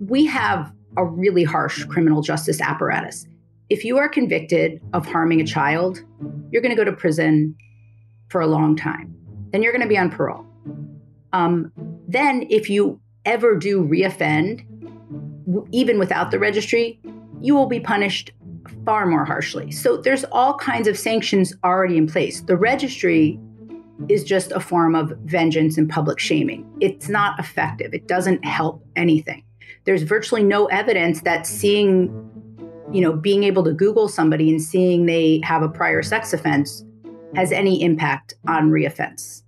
We have a really harsh criminal justice apparatus. If you are convicted of harming a child, you're going to go to prison for a long time. Then you're going to be on parole. Then if you ever do reoffend, even without the registry, you will be punished far more harshly. So there's all kinds of sanctions already in place. The registry is just a form of vengeance and public shaming. It's not effective. It doesn't help anything. There's virtually no evidence that being able to Google somebody and seeing they have a prior sex offense has any impact on reoffense.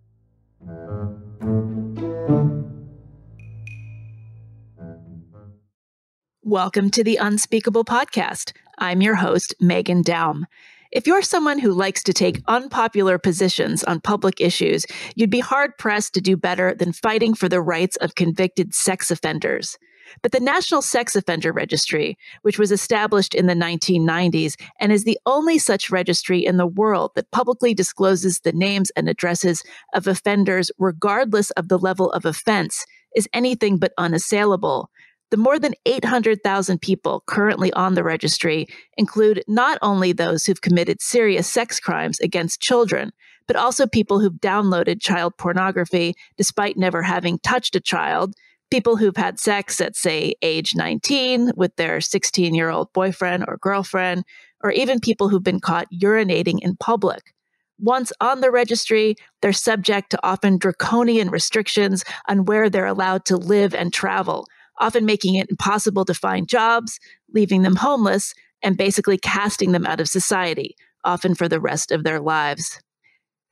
Welcome to the Unspeakable podcast. I'm your host, Meghan Daum. If you're someone who likes to take unpopular positions on public issues, you'd be hard-pressed to do better than fighting for the rights of convicted sex offenders. But the National Sex Offender Registry, which was established in the 1990s and is the only such registry in the world that publicly discloses the names and addresses of offenders regardless of the level of offense, is anything but unassailable. The more than 800,000 people currently on the registry include not only those who've committed serious sex crimes against children, but also people who've downloaded child pornography despite never having touched a child, people who've had sex at, say, age 19 with their 16-year-old boyfriend or girlfriend, or even people who've been caught urinating in public. Once on the registry, they're subject to often draconian restrictions on where they're allowed to live and travel, often making it impossible to find jobs, leaving them homeless, and basically casting them out of society, often for the rest of their lives.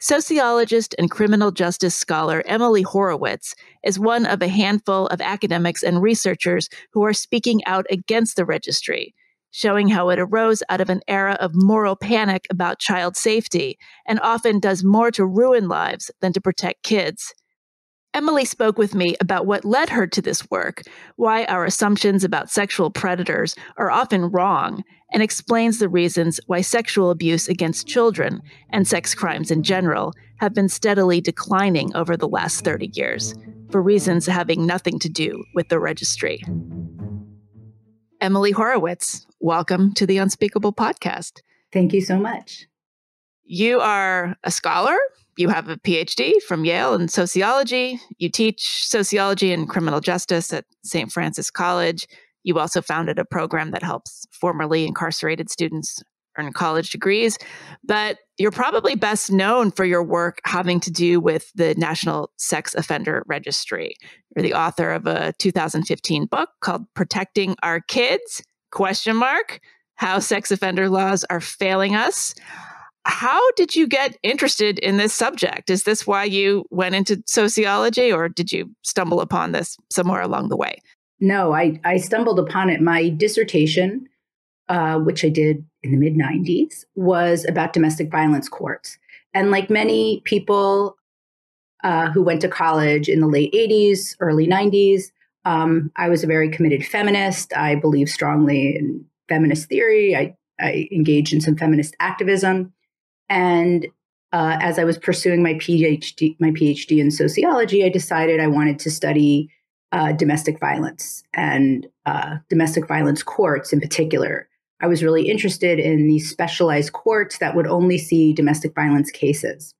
Sociologist and criminal justice scholar Emily Horowitz is one of a handful of academics and researchers who are speaking out against the registry, showing how it arose out of an era of moral panic about child safety and often does more to ruin lives than to protect kids. Emily spoke with me about what led her to this work, why our assumptions about sexual predators are often wrong, and explains the reasons why sexual abuse against children and sex crimes in general have been steadily declining over the last 30 years, for reasons having nothing to do with the registry. Emily Horowitz, welcome to the Unspeakable podcast. Thank you so much. You are a scholar. You have a PhD from Yale in sociology. You teach sociology and criminal justice at St. Francis College. You also founded a program that helps formerly incarcerated students earn college degrees. But you're probably best known for your work having to do with the National Sex Offender Registry. You're the author of a 2015 book called Protecting Our Kids, ? How Sex Offender Laws Are Failing Us. How did you get interested in this subject? Is this why you went into sociology, or did you stumble upon this somewhere along the way? No, I stumbled upon it. My dissertation, which I did in the mid-90s, was about domestic violence courts. And like many people who went to college in the late 80s, early 90s, I was a very committed feminist. I believe strongly in feminist theory. I engaged in some feminist activism. And as I was pursuing my PhD in sociology, I decided I wanted to study domestic violence and domestic violence courts in particular. I was really interested in these specialized courts that would only see domestic violence cases.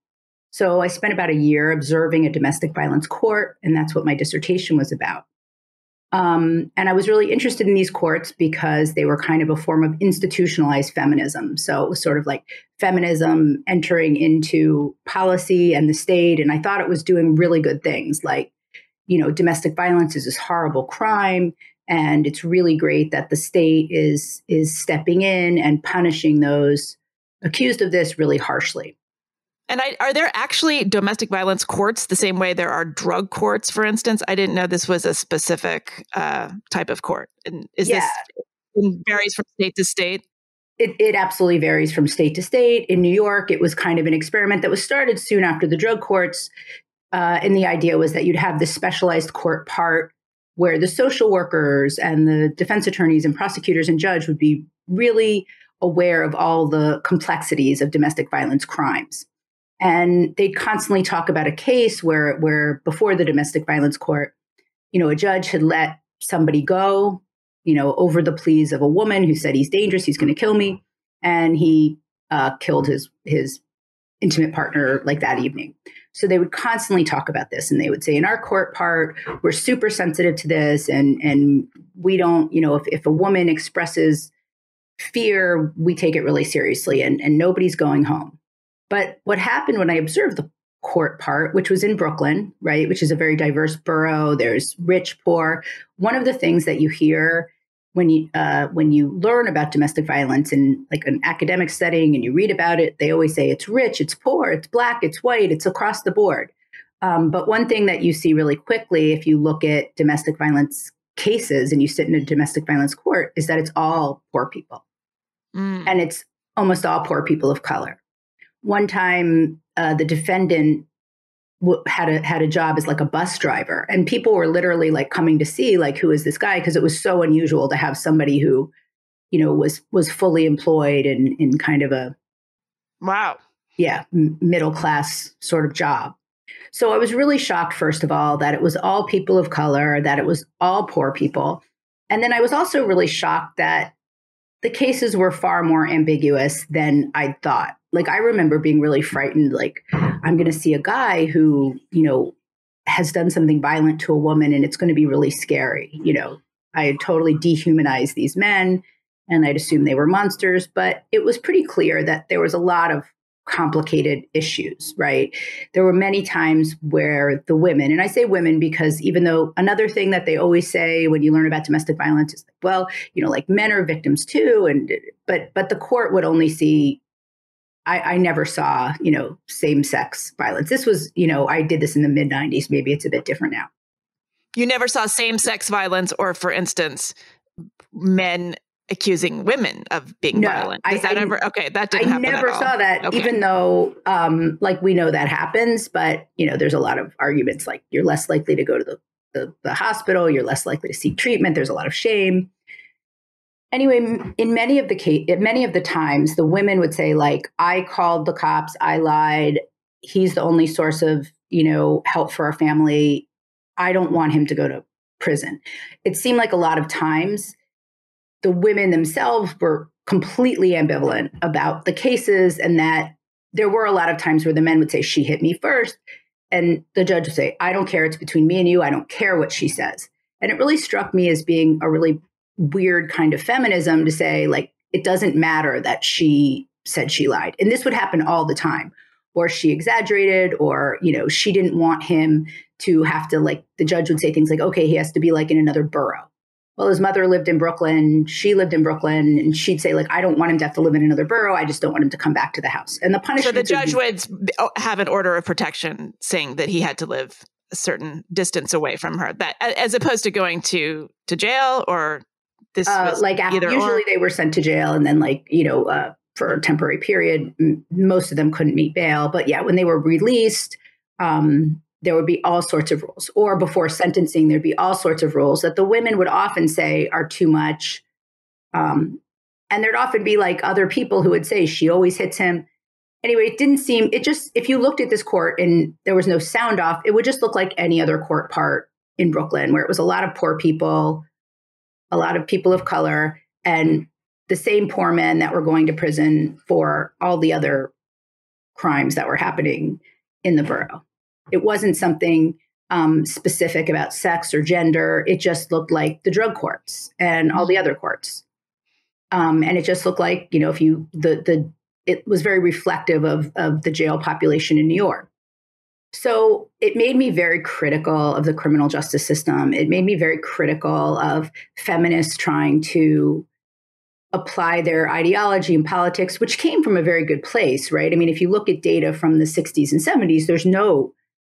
So I spent about a year observing a domestic violence court, and that's what my dissertation was about. And I was really interested in these courts because they were kind of a form of institutionalized feminism. So it was sort of like feminism entering into policy and the state. And I thought it was doing really good things like, domestic violence is this horrible crime. And it's really great that the state is stepping in and punishing those accused of this really harshly. And are there actually domestic violence courts the same way there are drug courts, for instance? I didn't know this was a specific type of court. And this varies from state to state? It absolutely varies from state to state. In New York, it was kind of an experiment that was started soon after the drug courts. And the idea was that you'd have this specialized court part where the social workers and the defense attorneys and prosecutors and judge would be really aware of all the complexities of domestic violence crimes. And they'd constantly talk about a case where before the domestic violence court, a judge had let somebody go, over the pleas of a woman who said he's dangerous, he's going to kill me. And he killed his intimate partner like that evening. So they would constantly talk about this, and they would say, in our court part, we're super sensitive to this. And we don't, if a woman expresses fear, we take it really seriously, and nobody's going home. But what happened when I observed the court part, which was in Brooklyn, right, which is a very diverse borough, there's rich, poor. One of the things that you hear when you learn about domestic violence in like an academic setting and you read about it, they always say it's rich, it's poor, it's black, it's white, it's across the board. But one thing that you see really quickly if you look at domestic violence cases and you sit in a domestic violence court is that it's all poor people. And it's almost all poor people of color. One time, the defendant had a job as like a bus driver, and people were literally like coming to see like, who is this guy? Because it was so unusual to have somebody who, was fully employed in kind of a middle class sort of job. So I was really shocked, first of all, that it was all people of color, that it was all poor people, and then I was also really shocked that the cases were far more ambiguous than I thought. Like, I remember being really frightened, like, I'm going to see a guy who, has done something violent to a woman, and it's going to be really scary. I had totally dehumanized these men, and I'd assumed they were monsters, but it was pretty clear that there was a lot of complicated issues, right? There were many times where the women, and I say women because even though another thing that they always say when you learn about domestic violence is, well, like men are victims too. But the court would only see, I never saw, same-sex violence. This was, I did this in the mid-90s. Maybe it's a bit different now. You never saw same-sex violence or, for instance, men accusing women of being violent. That didn't happen. I never saw that, okay. Even though, we know that happens, but, there's a lot of arguments, like you're less likely to go to the hospital, you're less likely to seek treatment, there's a lot of shame. Anyway, in many of the times, the women would say, like, I called the cops, I lied, he's the only source of, help for our family, I don't want him to go to prison. It seemed like a lot of times the women themselves were completely ambivalent about the cases, and that there were a lot of times where the men would say, she hit me first. And the judge would say, I don't care. It's between me and you. I don't care what she says. And it really struck me as being a really weird kind of feminism to say, like, it doesn't matter that she said she lied. And this would happen all the time, or she exaggerated, or, she didn't want him to have to, like, the judge would say things like, okay, he has to be like in another borough. Well, his mother lived in Brooklyn, she lived in Brooklyn, and she'd say, like, I don't want him to have to live in another borough. I just don't want him to come back to the house. And the punishment. So the judge would have an order of protection saying that he had to live a certain distance away from her, that as opposed to going to jail, or this was usually they were sent to jail, and then for a temporary period, most of them couldn't meet bail. But yeah, when they were released, there would be all sorts of rules, or before sentencing, there'd be all sorts of rules that the women would often say are too much. And there'd often be like other people who would say she always hits him. Anyway, if you looked at this court and there was no sound off, it would just look like any other court part in Brooklyn, where it was a lot of poor people, a lot of people of color, and the same poor men that were going to prison for all the other crimes that were happening in the borough. It wasn't something specific about sex or gender. It just looked like the drug courts and all the other courts. And it just looked like, it was very reflective of the jail population in New York. So it made me very critical of the criminal justice system. It made me very critical of feminists trying to apply their ideology and politics, which came from a very good place, right? I mean, if you look at data from the 60s and 70s, there's no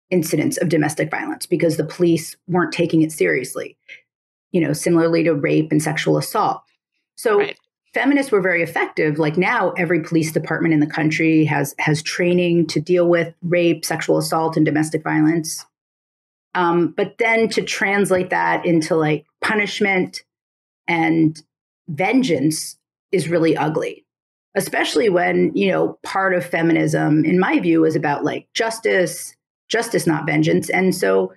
incidents of domestic violence because the police weren't taking it seriously, similarly to rape and sexual assault. So feminists were very effective. Like now, every police department in the country has training to deal with rape, sexual assault, and domestic violence. But then to translate that into like punishment and vengeance is really ugly. especially when, part of feminism, in my view, is about like justice, not vengeance. And so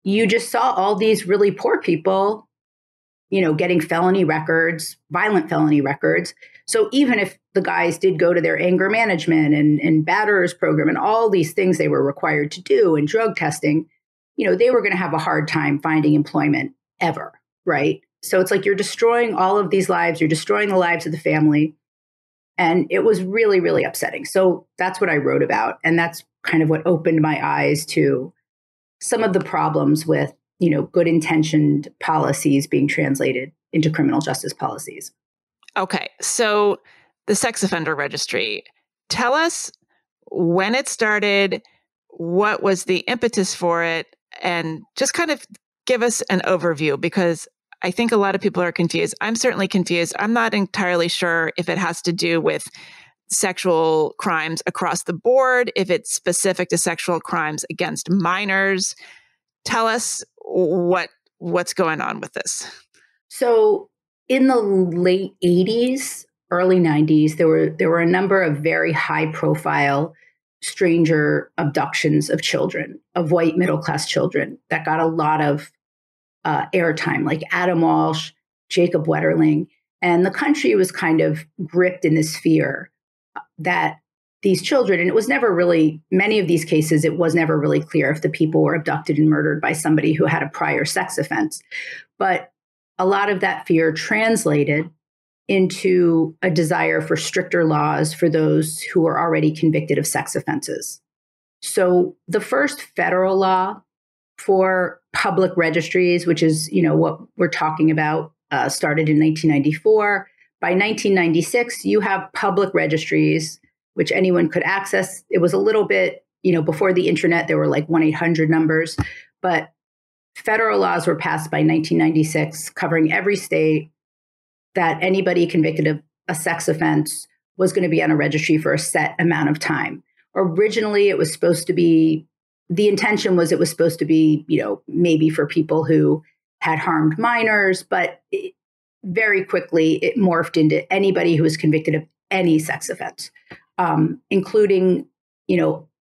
you just saw all these really poor people, getting felony records, violent felony records. So even if the guys did go to their anger management and batterers program and all these things they were required to do and drug testing, they were going to have a hard time finding employment ever, right? So it's like you're destroying all of these lives, you're destroying the lives of the family. And it was really, really upsetting. So that's what I wrote about. And that's kind of what opened my eyes to some of the problems with, good intentioned policies being translated into criminal justice policies. Okay. So the sex offender registry, tell us when it started, what was the impetus for it, and just kind of give us an overview, because I think a lot of people are confused. I'm certainly confused. I'm not entirely sure if it has to do with sexual crimes across the board, if it's specific to sexual crimes against minors. Tell us what's going on with this. So in the late 80s, early 90s, there were a number of very high profile stranger abductions of children, of white middle class children, that got a lot of airtime, like Adam Walsh, Jacob Wetterling. And the country was kind of gripped in this fear that these children, and it was never really, many of these cases, it was never really clear if the people were abducted and murdered by somebody who had a prior sex offense. But a lot of that fear translated into a desire for stricter laws for those who were already convicted of sex offenses. So the first federal law for public registries, which is, what we're talking about, started in 1994. By 1996, you have public registries, which anyone could access. It was a little bit, before the internet, there were like 1-800 numbers, but federal laws were passed by 1996, covering every state, that anybody convicted of a sex offense was going to be on a registry for a set amount of time. Originally, it was supposed to be, the intention was it was supposed to be, maybe for people who had harmed minors, but very quickly it morphed into anybody who was convicted of any sex offense, including,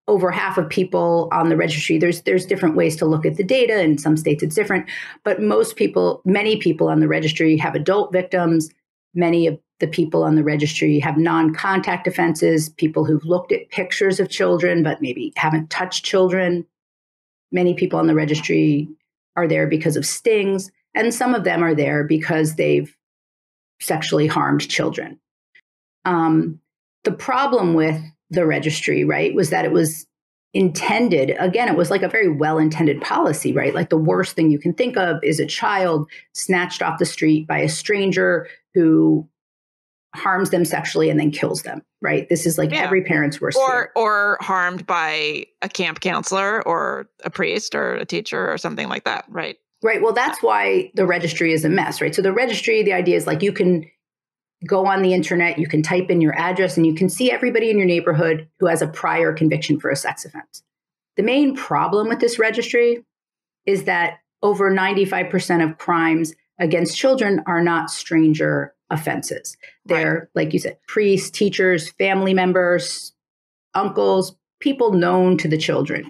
over half of people on the registry. There's different ways to look at the data. In some states it's different, but many people on the registry have adult victims. Many of the people on the registry have non-contact offenses, people who've looked at pictures of children, but maybe haven't touched children. Many people on the registry are there because of stings, and some of them are there because they've sexually harmed children. The problem with the registry, right, was that it was intended, again, it was like a very well-intended policy, right? Like the worst thing you can think of is a child snatched off the street by a stranger who harms them sexually and then kills them, right? This is like every parent's worst fear. Or harmed by a camp counselor or a priest or a teacher or something like that, right? Right. Well, that's why the registry is a mess, right? So the registry, the idea is like you can go on the internet, you can type in your address, and you can see everybody in your neighborhood who has a prior conviction for a sex offense. The main problem with this registry is that over 95% of crimes against children are not stranger offenses. They're, like you said, priests, teachers, family members, uncles, people known to the children.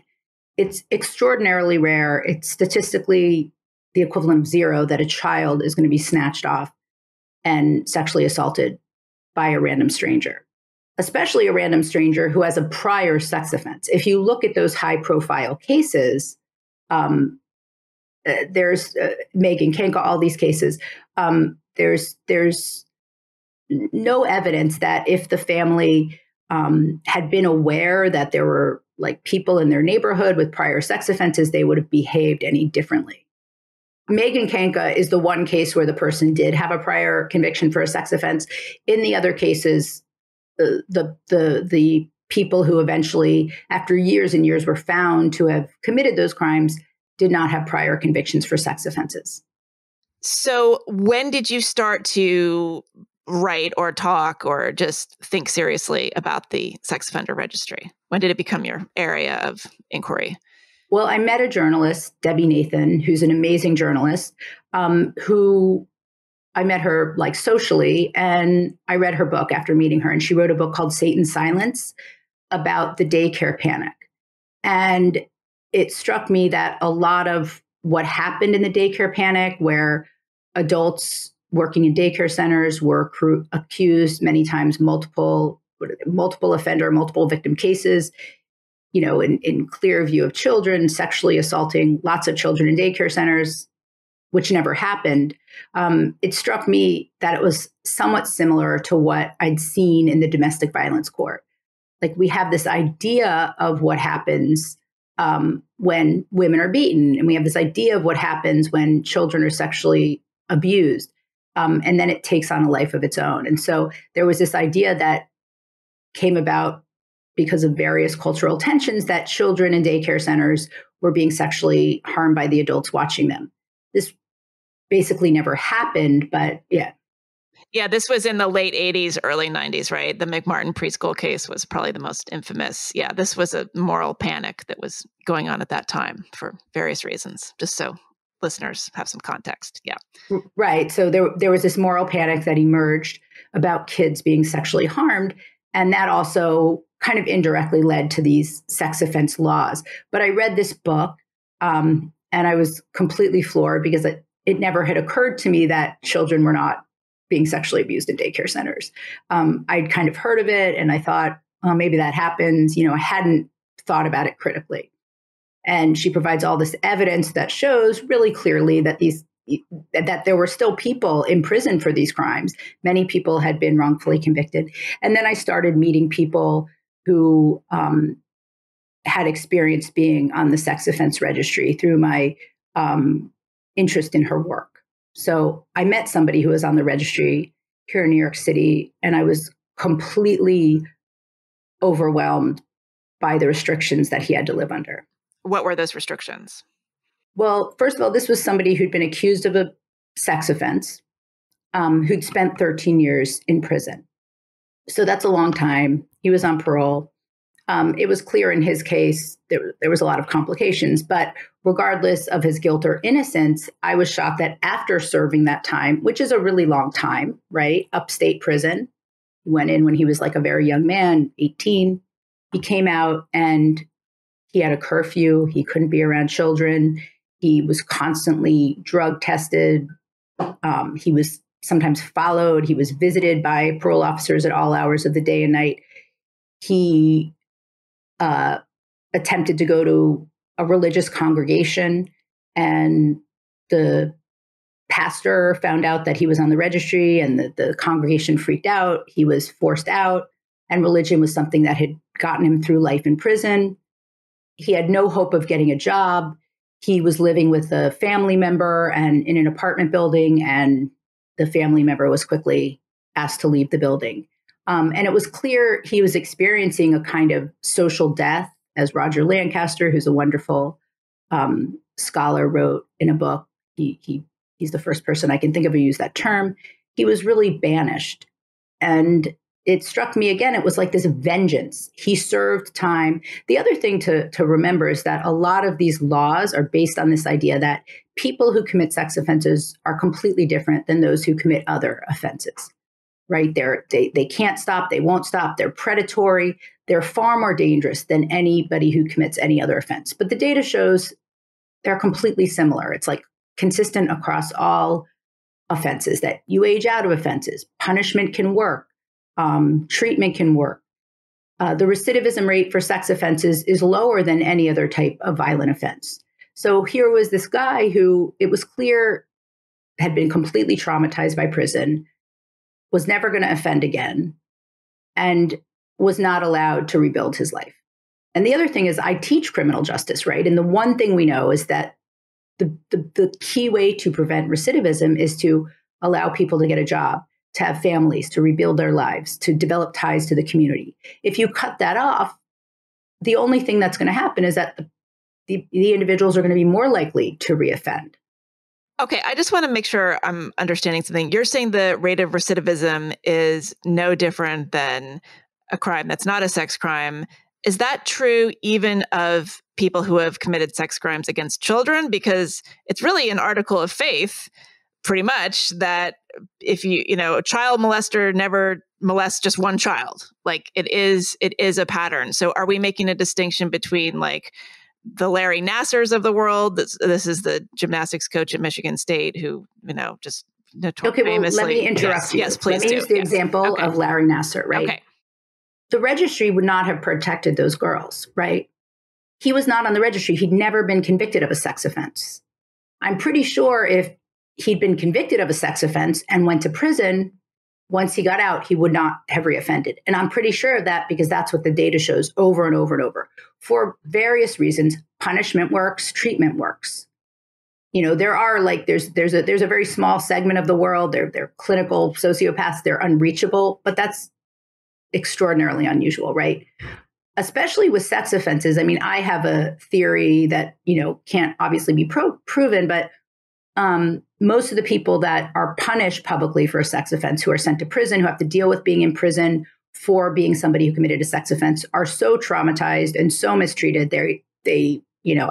It's extraordinarily rare. It's statistically the equivalent of zero that a child is going to be snatched off and sexually assaulted by a random stranger, especially a random stranger who has a prior sex offense. If you look at those high profile cases, there's Meghan Kanka, all these cases, there's no evidence that if the family had been aware that there were like people in their neighborhood with prior sex offenses, they would have behaved any differently. Meghan Kanka is the one case where the person did have a prior conviction for a sex offense. In the other cases, the people who eventually, after years and years, were found to have committed those crimes did not have prior convictions for sex offenses. So when did you start to write or talk or just think seriously about the sex offender registry? When did it become your area of inquiry? Well, I met a journalist, Debbie Nathan, who's an amazing journalist, who I met her like socially, and I read her book after meeting her. And she wrote a book called Satan's Silence about the daycare panic. And it struck me that a lot of what happened in the daycare panic, where adults working in daycare centers were accused many times, multiple offender, multiple victim cases, in clear view of children, sexually assaulting lots of children in daycare centers, which never happened. It struck me that it was somewhat similar to what I'd seen in the domestic violence court. Like, we have this idea of what happens when women are beaten, and we have this idea of what happens when children are sexually abused, and then it takes on a life of its own. And so there was this idea that came about because of various cultural tensions that children in daycare centers were being sexually harmed by the adults watching them. This basically never happened, but yeah. Yeah, this was in the late 80s, early 90s, right? The Martin Preschool case was probably the most infamous. Yeah, this was a moral panic that was going on at that time for various reasons, just so listeners have some context. Yeah. Right. So there was this moral panic that emerged about kids being sexually harmed. And that also kind of indirectly led to these sex offense laws. But I read this book and I was completely floored because it never had occurred to me that children were not being sexually abused in daycare centers. I'd kind of heard of it and I thought, oh, maybe that happens. I hadn't thought about it critically. And she provides all this evidence that shows really clearly that that there were still people in prison for these crimes. Many people had been wrongfully convicted. And then I started meeting people who had experience being on the sex offense registry through my interest in her work. So I met somebody who was on the registry here in New York City, and I was completely overwhelmed by the restrictions that he had to live under. What were those restrictions? Well, first of all, this was somebody who'd been accused of a sex offense, who'd spent 13 years in prison. So that's a long time. He was on parole. It was clear in his case there was a lot of complications, but regardless of his guilt or innocence, I was shocked that after serving that time, which is a really long time, right? Upstate prison. He went in when he was like a very young man, 18. He came out and he had a curfew. He couldn't be around children. He was constantly drug tested. He was sometimes followed. He was visited by parole officers at all hours of the day and night. He attempted to go to a religious congregation, and the pastor found out that he was on the registry, and the congregation freaked out. He was forced out, and religion was something that had gotten him through life in prison. He had no hope of getting a job. He was living with a family member and in an apartment building, and the family member was quickly asked to leave the building. And it was clear he was experiencing a kind of social death, as Roger Lancaster, who's a wonderful scholar, wrote in a book. He's the first person I can think of who used that term. He was really banished. And it struck me again, it was like this vengeance. He served time. The other thing to remember is that a lot of these laws are based on this idea that people who commit sex offenses are completely different than those who commit other offenses. Right? They can't stop. They won't stop. They're predatory. They're far more dangerous than anybody who commits any other offense. But the data shows they're completely similar. It's like consistent across all offenses, that you age out of offenses. Punishment can work. Treatment can work. The recidivism rate for sex offenses is lower than any other type of violent offense. So here was this guy who it was clear had been completely traumatized by prison, was never going to offend again, and was not allowed to rebuild his life. And the other thing is, I teach criminal justice, right? And the one thing we know is that the key way to prevent recidivism is to allow people to get a job, to have families, to rebuild their lives, to develop ties to the community. If you cut that off, the only thing that's going to happen is that the individuals are going to be more likely to reoffend. Okay, I just want to make sure I'm understanding something. You're saying the rate of recidivism is no different than a crime that's not a sex crime. Is that true even of people who have committed sex crimes against children? Because it's really an article of faith pretty much that if a child molester never molests just one child. Like it is a pattern. So are we making a distinction between like the Larry Nassers of the world? This is the gymnastics coach at Michigan State who, just Okay, well, famously. let me interrupt you. Yes, please Let me use the example of Larry Nassar, right? Okay. The registry would not have protected those girls, right? He was not on the registry. He'd never been convicted of a sex offense. I'm pretty sure if he'd been convicted of a sex offense and went to prison, once he got out, he would not have reoffended. And I'm pretty sure of that because that's what the data shows over and over and over. For various reasons, punishment works, treatment works. There are there's a very small segment of the world. They're clinical sociopaths. They're unreachable, but that's extraordinarily unusual, right? Especially with sex offenses. I mean, I have a theory that, can't obviously be proven, but most of the people that are punished publicly for a sex offense, who are sent to prison, who have to deal with being in prison for being somebody who committed a sex offense, are so traumatized and so mistreated. I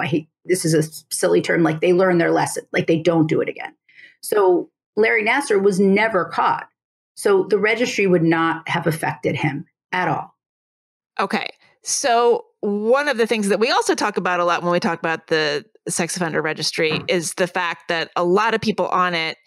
hate, this is a silly term, like they learn their lesson, like they don't do it again. So Larry Nassar was never caught. So the registry would not have affected him at all. Okay. So one of the things that we also talk about a lot when we talk about the sex offender registry is the fact that a lot of people on it,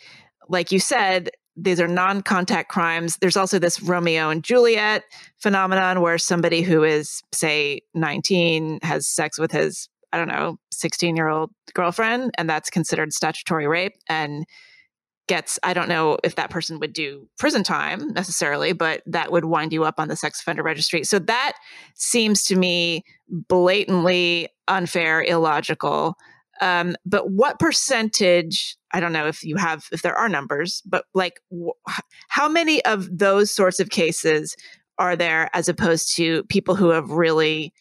like you said, these are non-contact crimes. There's also this Romeo and Juliet phenomenon where somebody who is, say, 19 has sex with his, 16-year-old girlfriend, and that's considered statutory rape and gets, I don't know if that person would do prison time necessarily, but that would wind you up on the sex offender registry. So that seems to me blatantly unfair, illogical. But what percentage, I don't know if there are numbers, but like how many of those sorts of cases are there as opposed to people who have really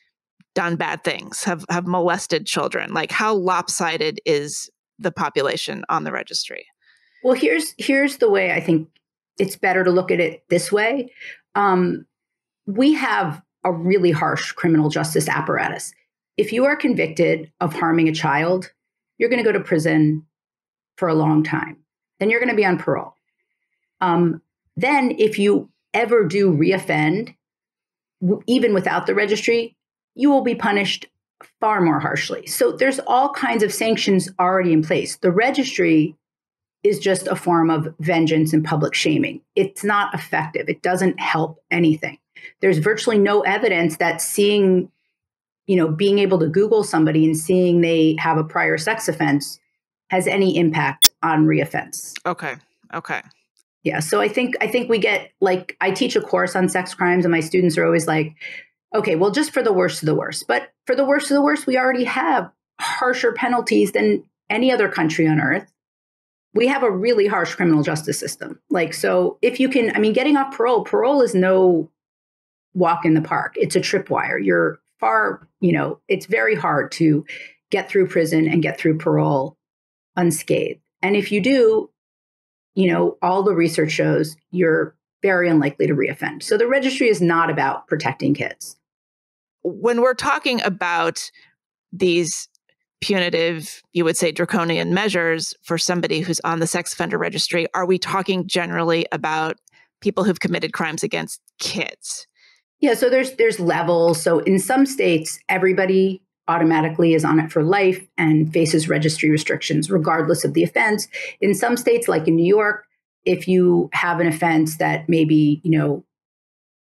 done bad things, have molested children? Like how lopsided is the population on the registry? Well, here's the way I think it's better to look at it this way. We have a really harsh criminal justice apparatus. If you are convicted of harming a child, you're going to go to prison for a long time. Then you're going to be on parole. Then if you ever do reoffend, even without the registry, you will be punished far more harshly. So there's all kinds of sanctions already in place. The registry is just a form of vengeance and public shaming. It's not effective. It doesn't help anything. There's virtually no evidence that being able to Google somebody and seeing they have a prior sex offense has any impact on reoffense. Okay. Yeah. So I think we get, like, I teach a course on sex crimes and my students are always like, okay, well, just for the worst of the worst. But for the worst of the worst, we already have harsher penalties than any other country on earth. We have a really harsh criminal justice system. Like, so if you can, getting off parole is no walk in the park. It's a tripwire. You're far, it's very hard to get through prison and get through parole unscathed. And if you do, all the research shows you're very unlikely to reoffend. So the registry is not about protecting kids. When we're talking about these punitive, you would say draconian measures for somebody who's on the sex offender registry, are we talking generally about people who've committed crimes against kids? Yeah, so there's levels. So in some states, everybody automatically is on it for life and faces registry restrictions regardless of the offense. In some states, like in New York, if you have an offense that maybe,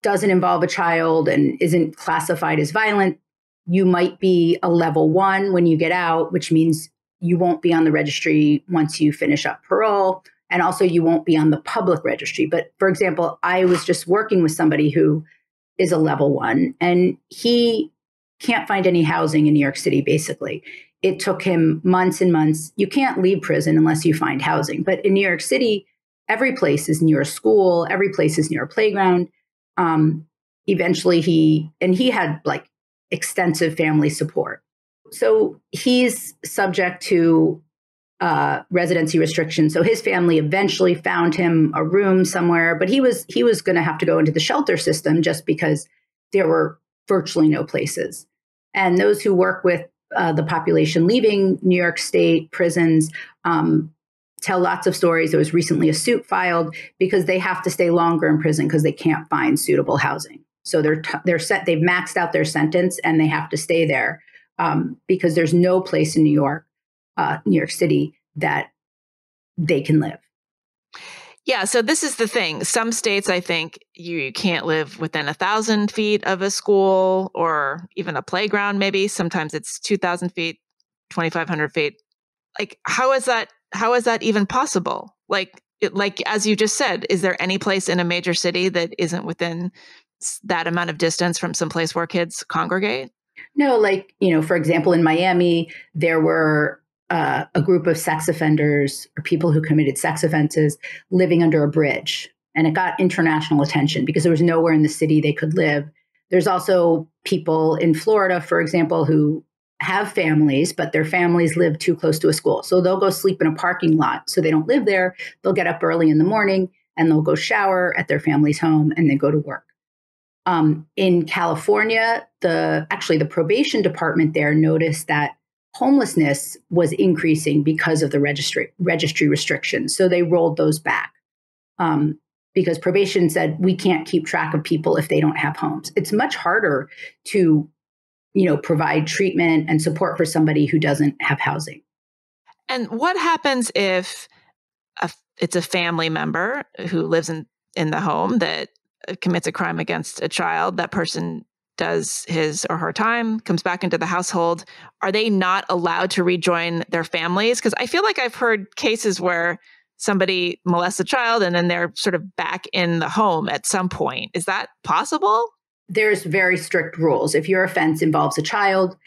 doesn't involve a child and isn't classified as violent, you might be a level 1 when you get out, which means you won't be on the registry once you finish up parole. And also you won't be on the public registry. But for example, I was just working with somebody who is a level 1 and he can't find any housing in New York City, basically. It took him months and months. You can't leave prison unless you find housing. But in New York City, every place is near a school. Every place is near a playground. Eventually he had like extensive family support. So he's subject to residency restrictions. So his family eventually found him a room somewhere, but he was going to have to go into the shelter system just because there were virtually no places. And those who work with the population leaving New York State prisons tell lots of stories. There was recently a suit filed because they have to stay longer in prison because they can't find suitable housing. So they've maxed out their sentence and they have to stay there because there's no place in New York City that they can live. Yeah, so this is the thing. Some states, I think, you can't live within 1,000 feet of a school or even a playground, maybe. Sometimes it's 2,000 feet, 2,500 feet. Like, how is that even possible? Like as you just said, is there any place in a major city that isn't within that amount of distance from some place where kids congregate? No, for example, in Miami, there were a group of sex offenders or people who committed sex offenses living under a bridge. And it got international attention because there was nowhere in the city they could live. There's also people in Florida, for example, who have families, but their families live too close to a school. So they'll go sleep in a parking lot so they don't live there. They'll get up early in the morning and they'll go shower at their family's home and then go to work. In California, the probation department there noticed that homelessness was increasing because of the registry restrictions. So they rolled those back because probation said we can't keep track of people if they don't have homes. It's much harder to, provide treatment and support for somebody who doesn't have housing. And what happens if it's a family member who lives in the home that commits a crime against a child? That person does his or her time, comes back into the household. Are they not allowed to rejoin their families? Because I feel like I've heard cases where somebody molests a child and then they're sort of back in the home at some point. Is that possible? There's very strict rules. If your offense involves a child,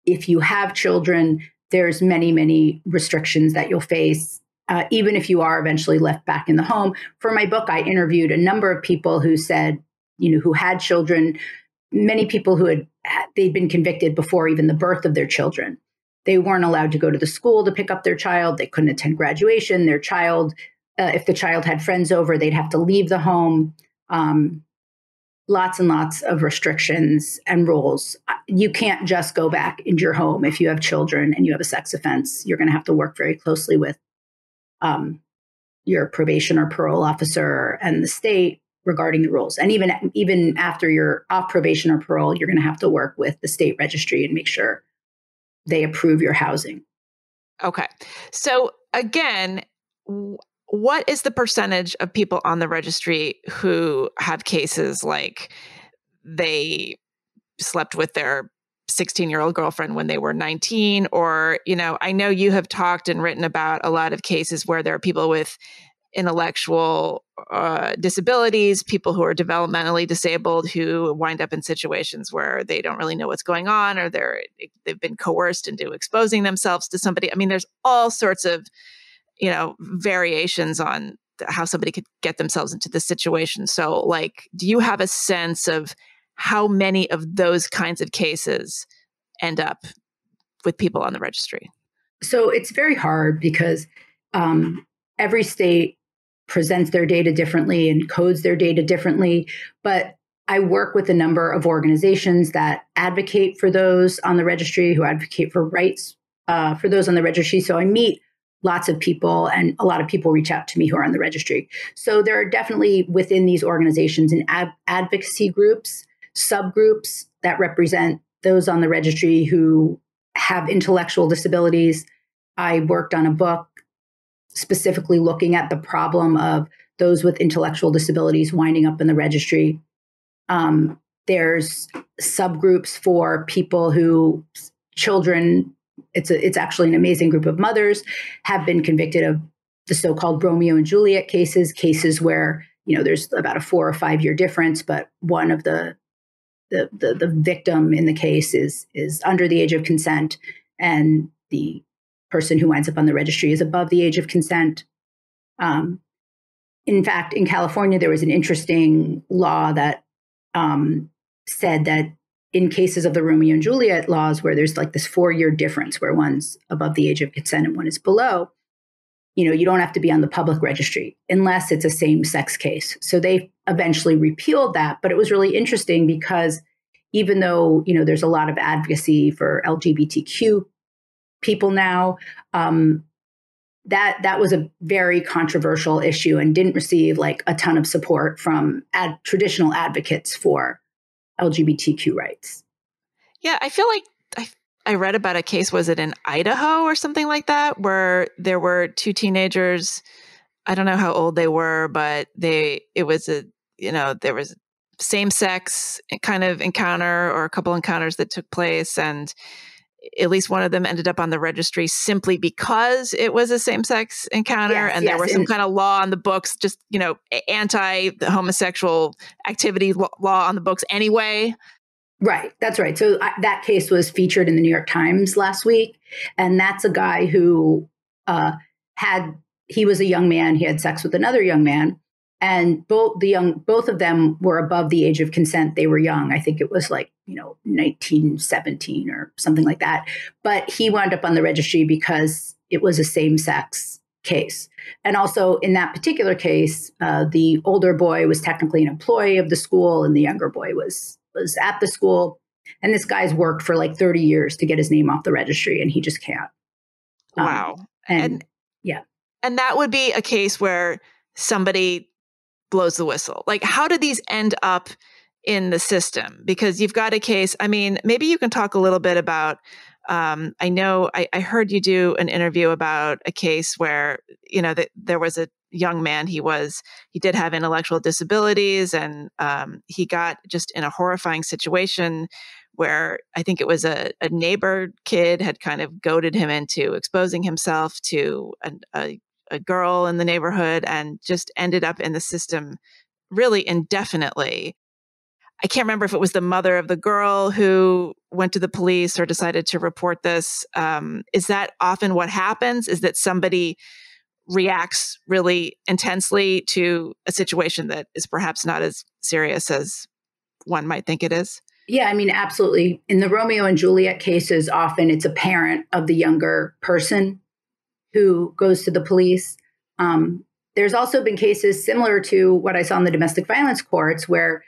if you have children, there's many, many restrictions that you'll face, even if you are eventually left back in the home. For my book, I interviewed a number of people who said, who had children, many people who they'd been convicted before even the birth of their children. They weren't allowed to go to the school to pick up their child. They couldn't attend graduation. Their child, if the child had friends over, they'd have to leave the home. Lots and lots of restrictions and rules. You can't just go back into your home if you have children and you have a sex offense. You're going to have to work very closely with your probation or parole officer and the state regarding the rules. And even after you're off probation or parole, you're going to have to work with the state registry and make sure they approve your housing. Okay. So again, what is the percentage of people on the registry who have cases like they slept with their 16-year-old girlfriend when they were 19? Or, I know you have talked and written about a lot of cases where there are people with intellectual disabilities, people who are developmentally disabled who wind up in situations where they don't really know what's going on, or they've been coerced into exposing themselves to somebody. I mean, there's all sorts of, variations on how somebody could get themselves into this situation. So, do you have a sense of how many of those kinds of cases end up with people on the registry? So it's very hard because every state presents their data differently and codes their data differently. But I work with a number of organizations that advocate for those on the registry, who advocate for rights for those on the registry. So I meet lots of people, and a lot of people reach out to me who are on the registry. So there are definitely within these organizations and advocacy groups, subgroups that represent those on the registry who have intellectual disabilities. I worked on a book specifically looking at the problem of those with intellectual disabilities winding up in the registry. There's subgroups for people who children, it's actually an amazing group of mothers, have been convicted of the so-called Romeo and Juliet cases where, there's about a 4 or 5 year difference, but one of the victim in the case is under the age of consent, and the person who winds up on the registry is above the age of consent. In fact, in California, there was an interesting law that said that in cases of the Romeo and Juliet laws, where there's this 4 year difference, where one's above the age of consent and one is below, you don't have to be on the public registry unless it's a same-sex case. So they eventually repealed that. But it was really interesting because even though, there's a lot of advocacy for LGBTQ people now, that was a very controversial issue and didn't receive like a ton of support from traditional advocates for LGBTQ rights. Yeah, I feel like I read about a case, was it in Idaho or something like that, where there were two teenagers. I don't know how old they were, but there was same-sex kind of encounter or a couple encounters that took place, and at least one of them ended up on the registry simply because it was a same-sex encounter, and there was some kind of law on the books, just, anti-homosexual activity law on the books anyway. Right. That's right. So that case was featured in the New York Times last week. And that's a guy who he was a young man. He had sex with another young man. And both of them were above the age of consent. They were young. I think it was like, 1917 or something like that. But he wound up on the registry because it was a same-sex case. And also in that particular case, the older boy was technically an employee of the school and the younger boy was at the school. And this guy's worked for like 30 years to get his name off the registry, and he just can't. Wow. And yeah. And that would be a case where somebody blows the whistle. Like, how do these end up in the system? Because you've got a case, I mean, maybe you can talk a little bit about, I know I heard you do an interview about a case where, that there was a young man, he did have intellectual disabilities, and he got just in a horrifying situation where I think it was a neighbor kid had kind of goaded him into exposing himself to a girl in the neighborhood, and just ended up in the system really indefinitely. I can't remember if it was the mother of the girl who went to the police or decided to report this. Is that often what happens? Is that somebody reacts really intensely to a situation that is perhaps not as serious as one might think it is? Yeah, I mean, absolutely. In the Romeo and Juliet cases, often it's a parent of the younger person who goes to the police. There's also been cases similar to what I saw in the domestic violence courts where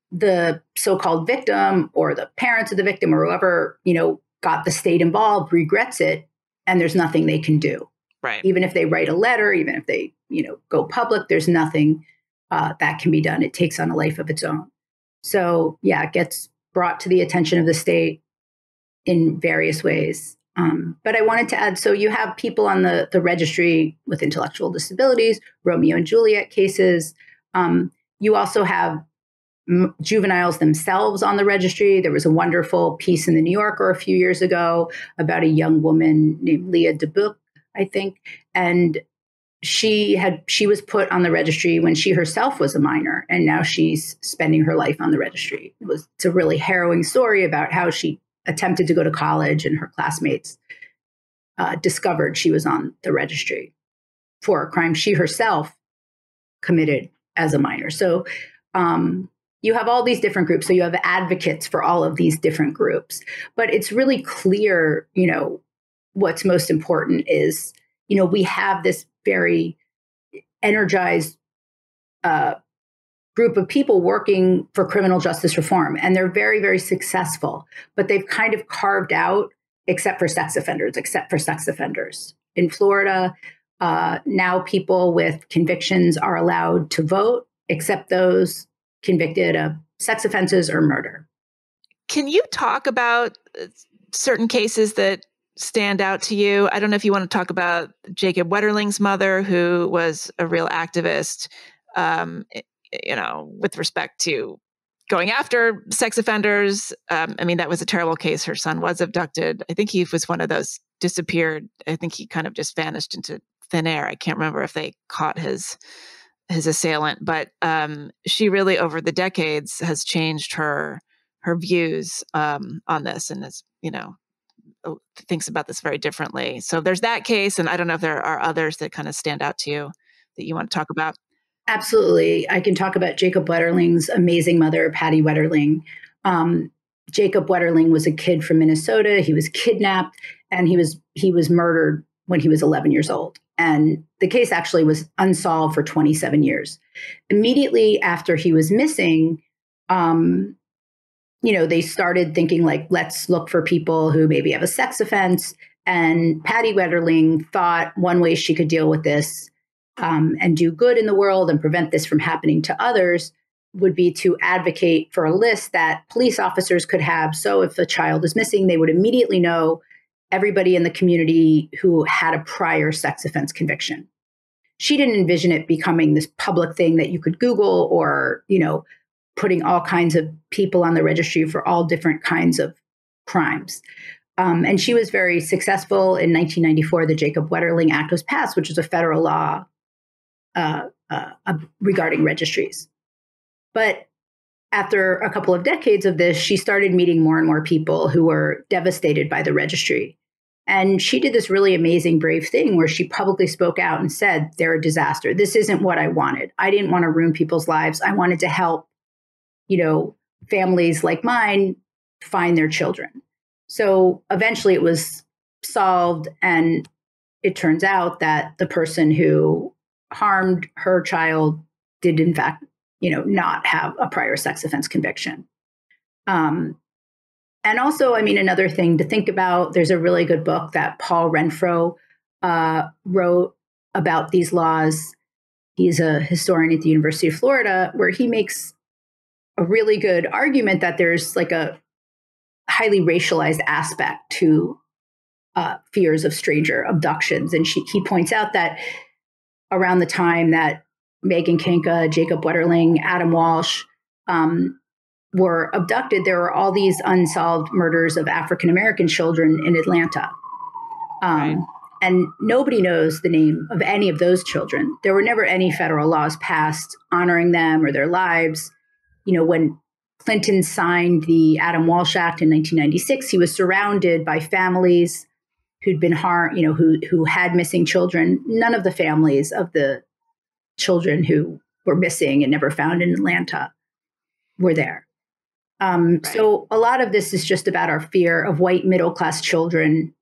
the so-called victim or the parents of the victim or whoever, got the state involved regrets it, and there's nothing they can do. Right. Even if they write a letter, even if they, go public, there's nothing that can be done. It takes on a life of its own. So yeah, it gets brought to the attention of the state in various ways. But I wanted to add, so you have people on the registry with intellectual disabilities, Romeo and Juliet cases. You also have juveniles themselves on the registry. There was a wonderful piece in the New Yorker a few years ago about a young woman named Leah Dubuc, I think. And she was put on the registry when she herself was a minor, and now she's spending her life on the registry. It's a really harrowing story about how she attempted to go to college and her classmates discovered she was on the registry for a crime she herself committed as a minor. So you have all these different groups. So you have advocates for all of these different groups. But it's really clear, what's most important is, we have this very energized group of people working for criminal justice reform. And they're very, very successful. But they've kind of carved out, except for sex offenders. In Florida, now people with convictions are allowed to vote, except those convicted of sex offenses or murder. Can you talk about certain cases that stand out to you? I don't know if you want to talk about Jacob Wetterling's mother, who was a real activist, with respect to going after sex offenders. I mean, that was a terrible case. Her son was abducted. I think he was one of those disappeared. I think he kind of just vanished into thin air. I can't remember if they caught his assailant, but she really, over the decades, has changed her views on this, and is, thinks about this very differently. So there's that case, and I don't know if there are others that kind of stand out to you that you want to talk about. Absolutely. I can talk about Jacob Wetterling's amazing mother, Patty Wetterling. Jacob Wetterling was a kid from Minnesota. He was kidnapped, and he was murdered when he was 11 years old. And the case actually was unsolved for 27 years. Immediately after he was missing, they started thinking, like, let's look for people who maybe have a sex offense. And Patty Wetterling thought one way she could deal with this and do good in the world and prevent this from happening to others would be to advocate for a list that police officers could have. So if a child is missing, they would immediately know everybody in the community who had a prior sex offense conviction. She didn't envision it becoming this public thing that you could Google or, putting all kinds of people on the registry for all different kinds of crimes. And she was very successful. In 1994, the Jacob Wetterling Act was passed, which is a federal law regarding registries. But after a couple of decades of this, she started meeting more and more people who were devastated by the registry. And she did this really amazing, brave thing where she publicly spoke out and said, they're a disaster. This isn't what I wanted. I didn't want to ruin people's lives. I wanted to help, families like mine find their children. So eventually it was solved. And it turns out that the person who harmed her child did, in fact, not have a prior sex offense conviction. And also, another thing to think about, there's a really good book that Paul Renfro wrote about these laws. He's a historian at the University of Florida, where he makes a really good argument that there's like a highly racialized aspect to fears of stranger abductions. And he points out that around the time that Meghan Kenka, Jacob Wetterling, Adam Walsh were abducted, there were all these unsolved murders of African-American children in Atlanta. Right. And nobody knows the name of any of those children. There were never any federal laws passed honoring them or their lives. When Clinton signed the Adam Walsh Act in 1996, he was surrounded by families who'd been harmed, who had missing children. None of the families of the children who were missing and never found in Atlanta were there. Right. So a lot of this is just about our fear of white middle-class children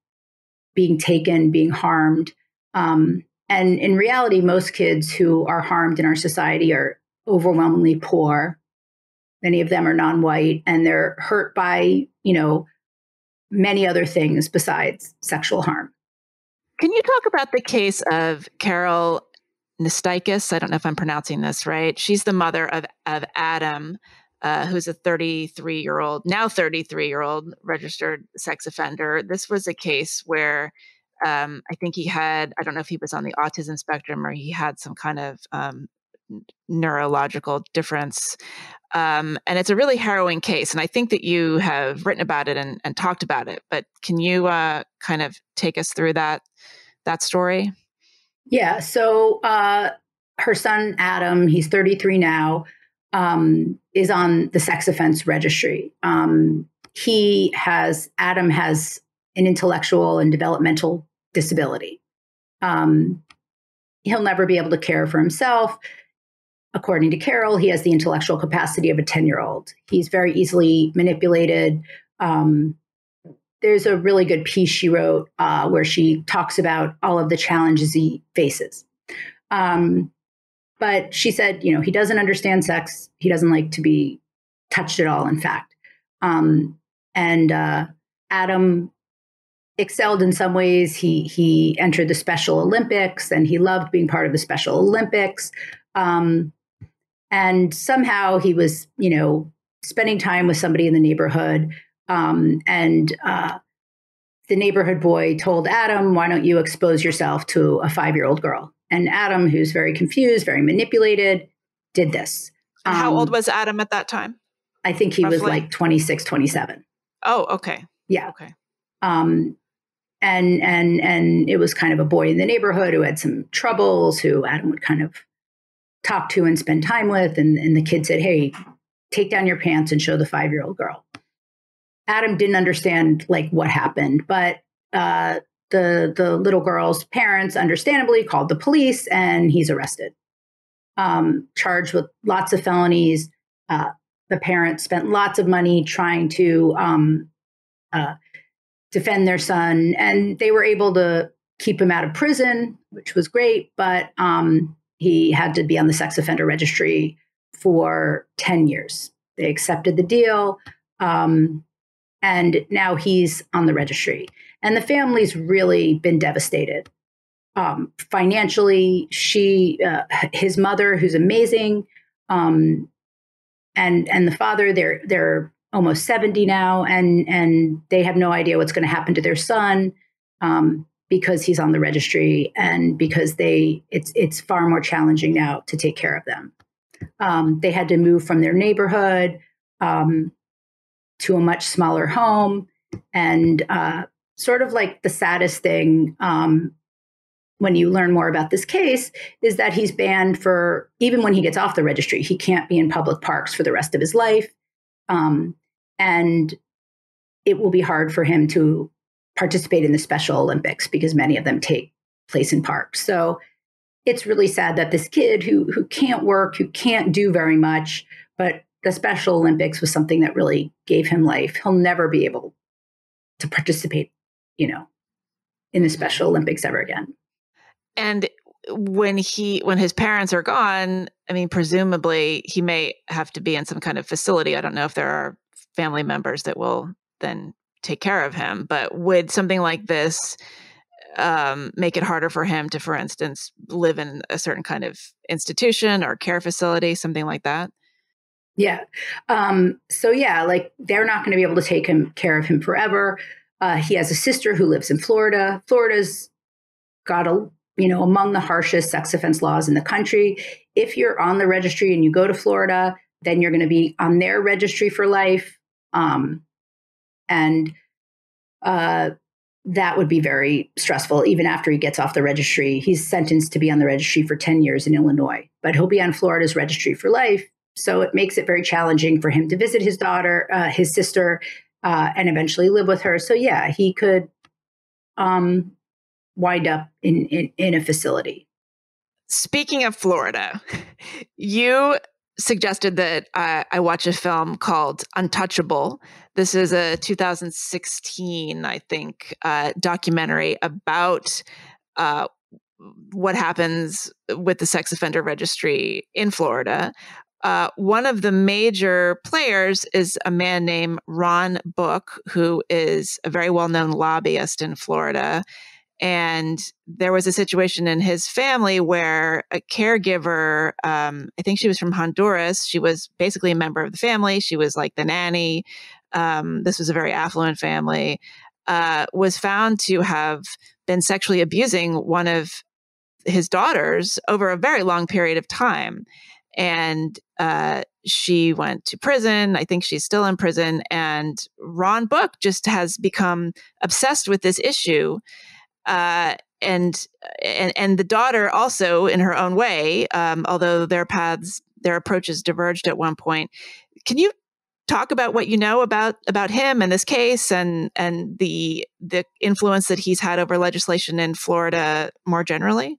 being taken, being harmed. And in reality, most kids who are harmed in our society are overwhelmingly poor. Many of them are non-white, and they're hurt by, many other things besides sexual harm. Can you talk about the case of Carol Nystykis? I don't know if I'm pronouncing this right. She's the mother of Adam, who's a 33-year-old registered sex offender. This was a case where I think he had, I don't know if he was on the autism spectrum or he had some kind of neurological difference. And it's a really harrowing case. And I think that you have written about it and talked about it. But can you kind of take us through that story? Yeah. So her son, Adam, he's 33 now, is on the sex offense registry. Adam has an intellectual and developmental disability. He'll never be able to care for himself. According to Carol, he has the intellectual capacity of a 10-year-old. He's very easily manipulated. There's a really good piece she wrote where she talks about all of the challenges he faces. But she said, he doesn't understand sex. He doesn't like to be touched at all, in fact. Adam excelled in some ways. He entered the Special Olympics, and he loved being part of the Special Olympics. And somehow he was, spending time with somebody in the neighborhood. The neighborhood boy told Adam, why don't you expose yourself to a 5-year-old girl? And Adam, who's very confused, very manipulated, did this. How old was Adam at that time? I think he roughly? Was like 26, 27. Oh, okay. Yeah. Okay. And it was kind of a boy in the neighborhood who had some troubles, who Adam would kind of talk to and spend time with. And the kid said, hey, take down your pants and show the 5-year-old girl. Adam didn't understand what happened, but the little girl's parents understandably called the police, and he's arrested, charged with lots of felonies. The parents spent lots of money trying to defend their son, and they were able to keep him out of prison, which was great, but he had to be on the sex offender registry for 10 years. They accepted the deal, and now he's on the registry. And the family's really been devastated. Financially, his mother, who's amazing, and the father, they're almost 70 now, and they have no idea what's going to happen to their son, because he's on the registry, and because it's far more challenging now to take care of them. They had to move from their neighborhood to a much smaller home, and sort of like the saddest thing when you learn more about this case is that he's banned for, even when he gets off the registry, he can't be in public parks for the rest of his life. And it will be hard for him to participate in the Special Olympics because many of them take place in parks. So it's really sad that this kid who can't work, who can't do very much, but the Special Olympics was something that really gave him life. He'll never be able to participate, in the Special Olympics ever again. And when his parents are gone, I mean, presumably he may have to be in some kind of facility. I don't know if there are family members that will then take care of him, but would something like this make it harder for him to, for instance, live in a certain kind of institution or care facility, something like that? Yeah. So yeah, like they're not going to be able to take care of him forever. He has a sister who lives in Florida. Florida's got among the harshest sex offense laws in the country. If you're on the registry and you go to Florida, then you're going to be on their registry for life. That would be very stressful. Even after he gets off the registry, he's sentenced to be on the registry for 10 years in Illinois, but he'll be on Florida's registry for life. So it makes it very challenging for him to visit his daughter, his sister, and eventually live with her. So yeah, he could wind up in a facility. Speaking of Florida, you suggested that I watch a film called Untouchable. This is a 2016, I think, documentary about what happens with the sex offender registry in Florida. One of the major players is a man named Ron Book, who is a very well-known lobbyist in Florida. And there was a situation in his family where a caregiver, I think she was from Honduras. She was basically a member of the family. She was like the nanny. This was a very affluent family, was found to have been sexually abusing one of his daughters over a very long period of time. And she went to prison. I think she's still in prison. And Ron Book just has become obsessed with this issue. And the daughter also, in her own way, although their approaches diverged at one point. Can you talk about what you know about him and this case and the influence that he's had over legislation in Florida more generally?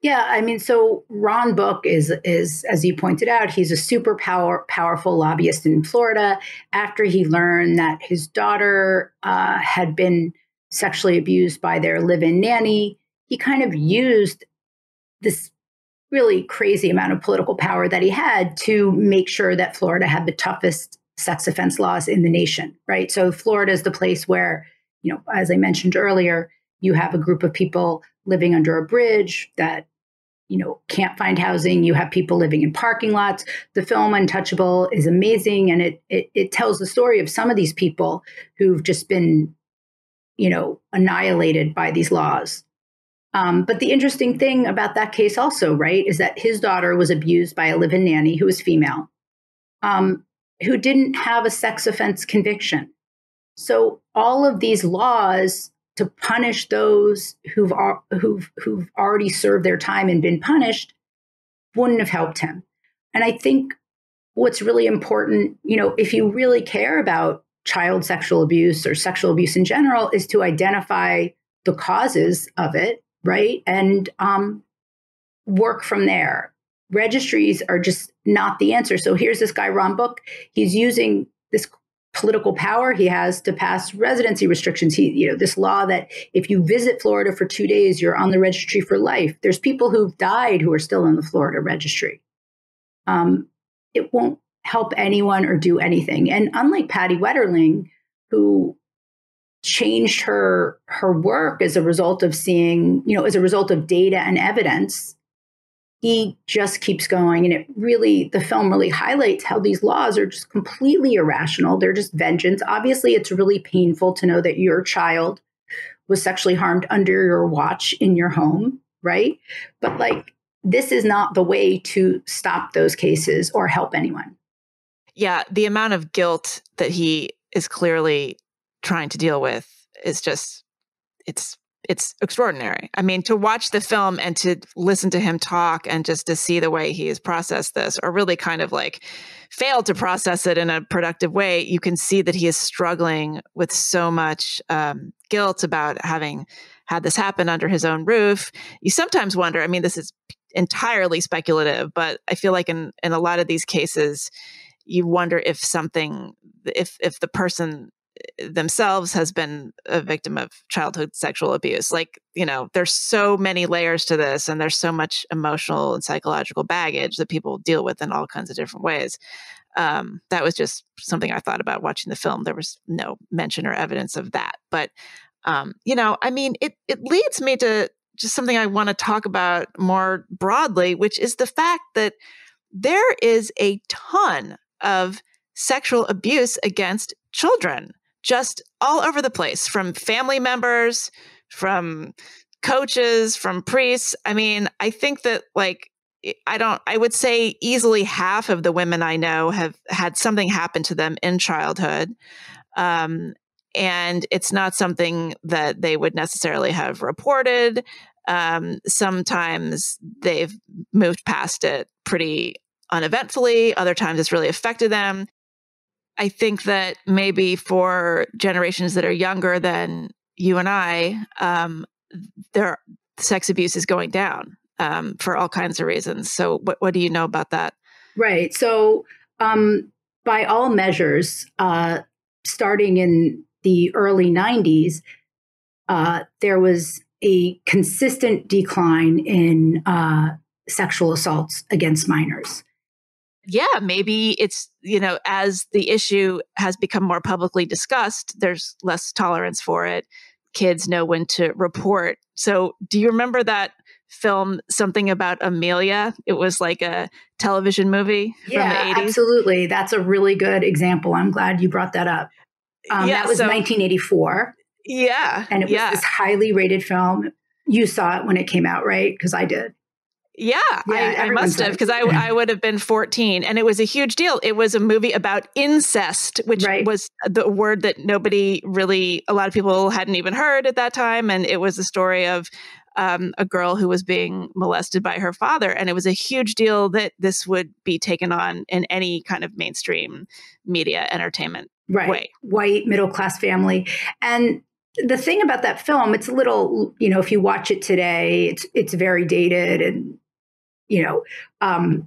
Yeah, I mean, so Ron Book is as you pointed out, he's a super powerful lobbyist in Florida. After he learned that his daughter had been sexually abused by their live-in nanny, he kind of used this really crazy amount of political power that he had to make sure that Florida had the toughest sex offense laws in the nation, right? So Florida is the place where, as I mentioned earlier, you have a group of people living under a bridge that, can't find housing. You have people living in parking lots. The film Untouchable is amazing. And it tells the story of some of these people who've just been, annihilated by these laws. But the interesting thing about that case also, right, is that his daughter was abused by a live-in nanny who was female, who didn't have a sex offense conviction. So all of these laws to punish those who've already served their time and been punished wouldn't have helped him. And I think what's really important, if you really care about child sexual abuse or sexual abuse in general, is to identify the causes of it, right? And work from there. Registries are just not the answer. So here's this guy, Ron Book. He's using this political power he has to pass residency restrictions. This law that if you visit Florida for 2 days, you're on the registry for life. There's people who've died who are still in the Florida registry. It won't help anyone or do anything. And unlike Patty Wetterling, who changed her work as a result of seeing, as a result of data and evidence, he just keeps going. And the film really highlights how these laws are just completely irrational. They're just vengeance. Obviously, it's really painful to know that your child was sexually harmed under your watch in your home, right? But this is not the way to stop those cases or help anyone. Yeah, the amount of guilt that he is clearly trying to deal with is just, it's extraordinary. I mean, to watch the film and to listen to him talk and just to see the way he has processed this, or really kind of failed to process it in a productive way, you can see that he is struggling with so much guilt about having had this happen under his own roof. You sometimes wonder, I mean, this is entirely speculative, but I feel like in a lot of these cases, you wonder if the person themselves has been a victim of childhood sexual abuse. There's so many layers to this, and there's so much emotional and psychological baggage that people deal with in all kinds of different ways. That was just something I thought about watching the film. There was no mention or evidence of that. But, it leads me to just something I want to talk about more broadly, which is the fact that there is a ton of sexual abuse against children just all over the place, from family members, from coaches, from priests. I mean, I think that I would say easily half of the women I know have had something happen to them in childhood. And it's not something that they would necessarily have reported. Sometimes they've moved past it pretty uneventfully. Other times it's really affected them. I think that maybe for generations that are younger than you and I, their sex abuse is going down for all kinds of reasons. So what do you know about that? Right. So by all measures, starting in the early 90s, there was a consistent decline in sexual assaults against minors. Yeah, maybe it's, as the issue has become more publicly discussed, there's less tolerance for it. Kids know when to report. So do you remember that film, Something About Amelia? It was like a television movie from the 80s. Absolutely. That's a really good example. I'm glad you brought that up. That was 1984. Yeah. And it was this highly rated film. You saw it when it came out, right? Because I did. Yeah, I must have, because I would have been 14, and it was a huge deal. It was a movie about incest, which was the word that a lot of people hadn't even heard at that time. And it was a story of a girl who was being molested by her father. And it was a huge deal that this would be taken on in any kind of mainstream media entertainment way. White, middle-class family. And the thing about that film, it's a little, if you watch it today, it's very dated and,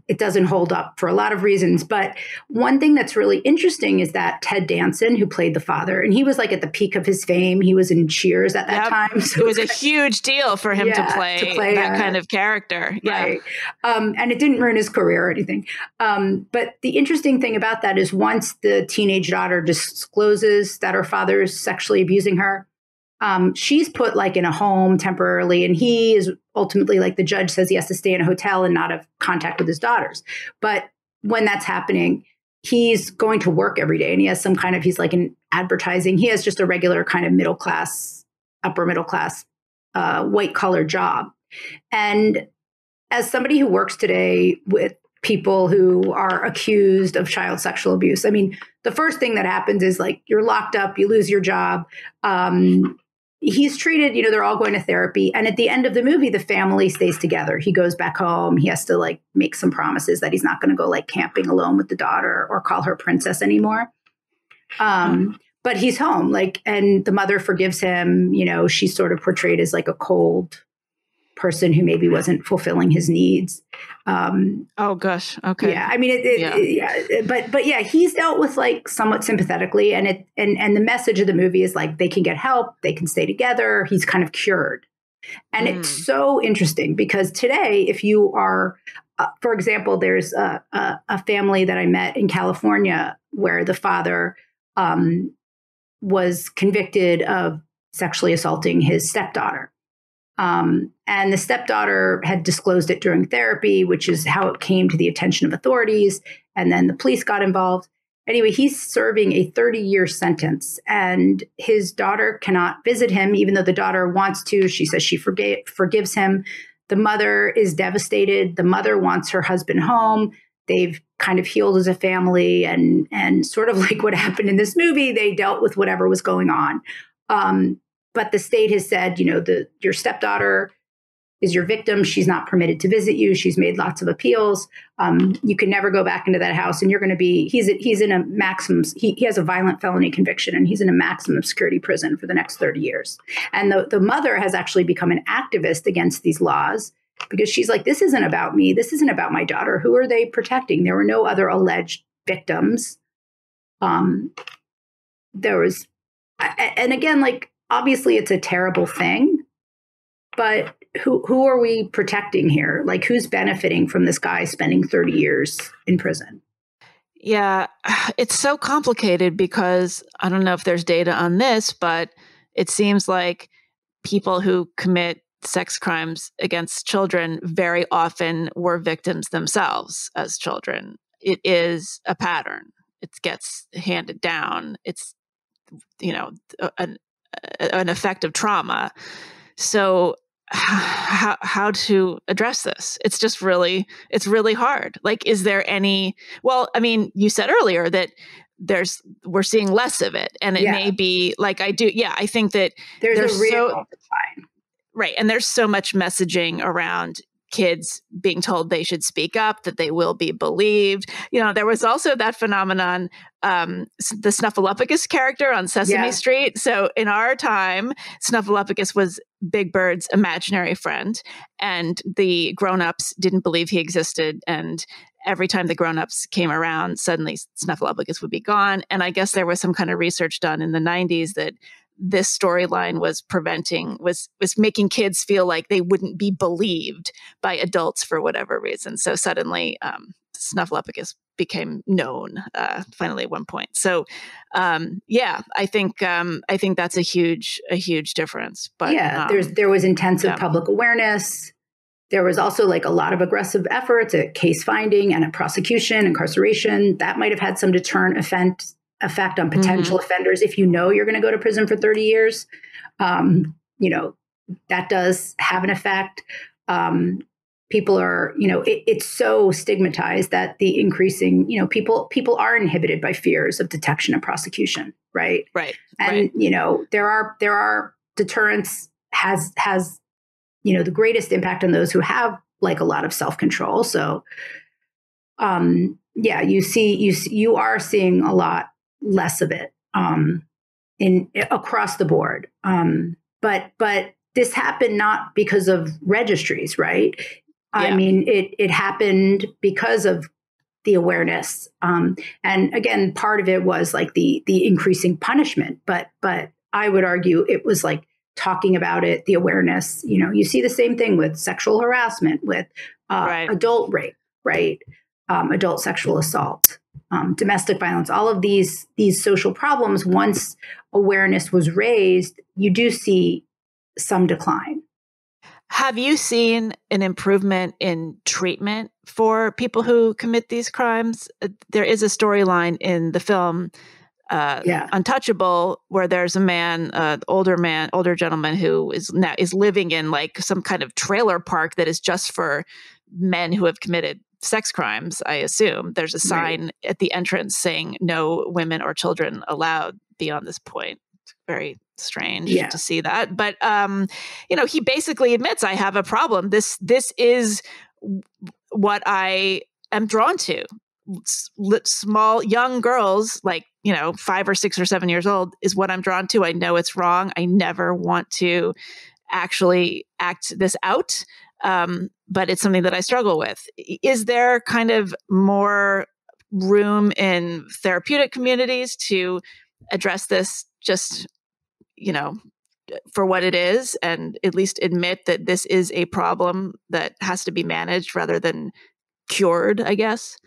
it doesn't hold up for a lot of reasons. But one thing that's really interesting is that Ted Danson, who played the father, and he was at the peak of his fame. He was in Cheers at that time. So it was a huge deal for him to play that kind of character. Yeah. Right. And it didn't ruin his career or anything. But the interesting thing about that is once the teenage daughter discloses that her father is sexually abusing her, she's put in a home temporarily, and he is ultimately, the judge says, he has to stay in a hotel and not have contact with his daughters. But when that's happening, he's going to work every day, and he has some kind of, he's in advertising. He has just a regular kind of upper middle class, white collar job. And as somebody who works today with people who are accused of child sexual abuse, I mean, the first thing that happens is you're locked up, you lose your job. He's treated, they're all going to therapy. And at the end of the movie, the family stays together. He goes back home. He has to make some promises that he's not going to go camping alone with the daughter or call her princess anymore. But he's home, and the mother forgives him. She's sort of portrayed as a cold person who maybe wasn't fulfilling his needs. Oh gosh. Okay. Yeah. I mean, but yeah, he's dealt with somewhat sympathetically, and the message of the movie is they can get help, they can stay together. He's kind of cured. And it's so interesting because today, if you are, for example, there's a family that I met in California where the father was convicted of sexually assaulting his stepdaughter. And the stepdaughter had disclosed it during therapy, which is how it came to the attention of authorities. And then the police got involved. Anyway, he's serving a 30-year sentence, and his daughter cannot visit him, even though the daughter wants to. She says she forgives him. The mother is devastated. The mother wants her husband home. They've kind of healed as a family, and sort of like what happened in this movie, they dealt with whatever was going on. But the state has said, your stepdaughter is your victim. She's not permitted to visit you. She's made lots of appeals. You can never go back into that house, and you're going to be. He's in a maximum. He has a violent felony conviction, and he's in a maximum security prison for the next 30 years. And the mother has actually become an activist against these laws because she's like, this isn't about me. This isn't about my daughter. Who are they protecting? There were no other alleged victims. There was, and again, like obviously it's a terrible thing, but who are we protecting here? Like, who's benefiting from this guy spending 30 years in prison? Yeah, it's so complicated because I don't know if there's data on this, but it seems like people who commit sex crimes against children very often were victims themselves as children. It is a pattern. It gets handed down. It's, an effect of trauma. So how to address this? It's just it's really hard. Like, is there any, well, I mean, you said earlier that we're seeing less of it, and it may be like, I think that there's a real decline. Right. And there's so much messaging around kids being told they should speak up, that they will be believed. There was also that phenomenon, the Snuffleupagus character on Sesame Street. So in our time, Snuffleupagus was Big Bird's imaginary friend, and the grown-ups didn't believe he existed. And every time the grown-ups came around, suddenly Snuffleupagus would be gone. And I guess there was some kind of research done in the 90s that this storyline was making kids feel like they wouldn't be believed by adults for whatever reason. So suddenly Snuffleupagus became known finally at one point. So I think that's a huge difference. But there was intensive public awareness. There was also like a lot of aggressive efforts at case finding and at prosecution, incarceration. That might have had some deterrent effect on potential offenders. If you're going to go to prison for 30 years, that does have an effect. People are, it's so stigmatized that the increasing, people are inhibited by fears of detection and prosecution. Right. Right. And, there are deterrence has, the greatest impact on those who have like a lot of self-control. So, you are seeing a lot less of it across the board. But this happened not because of registries, right? Yeah. I mean, it happened because of the awareness. And again, part of it was like the increasing punishment, but I would argue it was like talking about it, the awareness. You see the same thing with sexual harassment, with adult rape, right? Adult sexual assault. Domestic violence, all of these social problems, once awareness was raised, you do see some decline. Have you seen an improvement in treatment for people who commit these crimes? There is a storyline in the film Untouchable, where there's a man, older gentleman who is living in like some kind of trailer park that is just for men who have committed sex crimes. I assume there's a sign at the entrance saying no women or children allowed beyond this point. It's very strange to see that. But, he basically admits, I have a problem. This is what I am drawn to. Small, young girls, like, 5 or 6 or 7 years old is what I'm drawn to. I know it's wrong. I never want to actually act this out. But it's something that I struggle with. Is there kind of more room in therapeutic communities to address this just, for what it is, and at least admit that this is a problem that has to be managed rather than cured, I guess?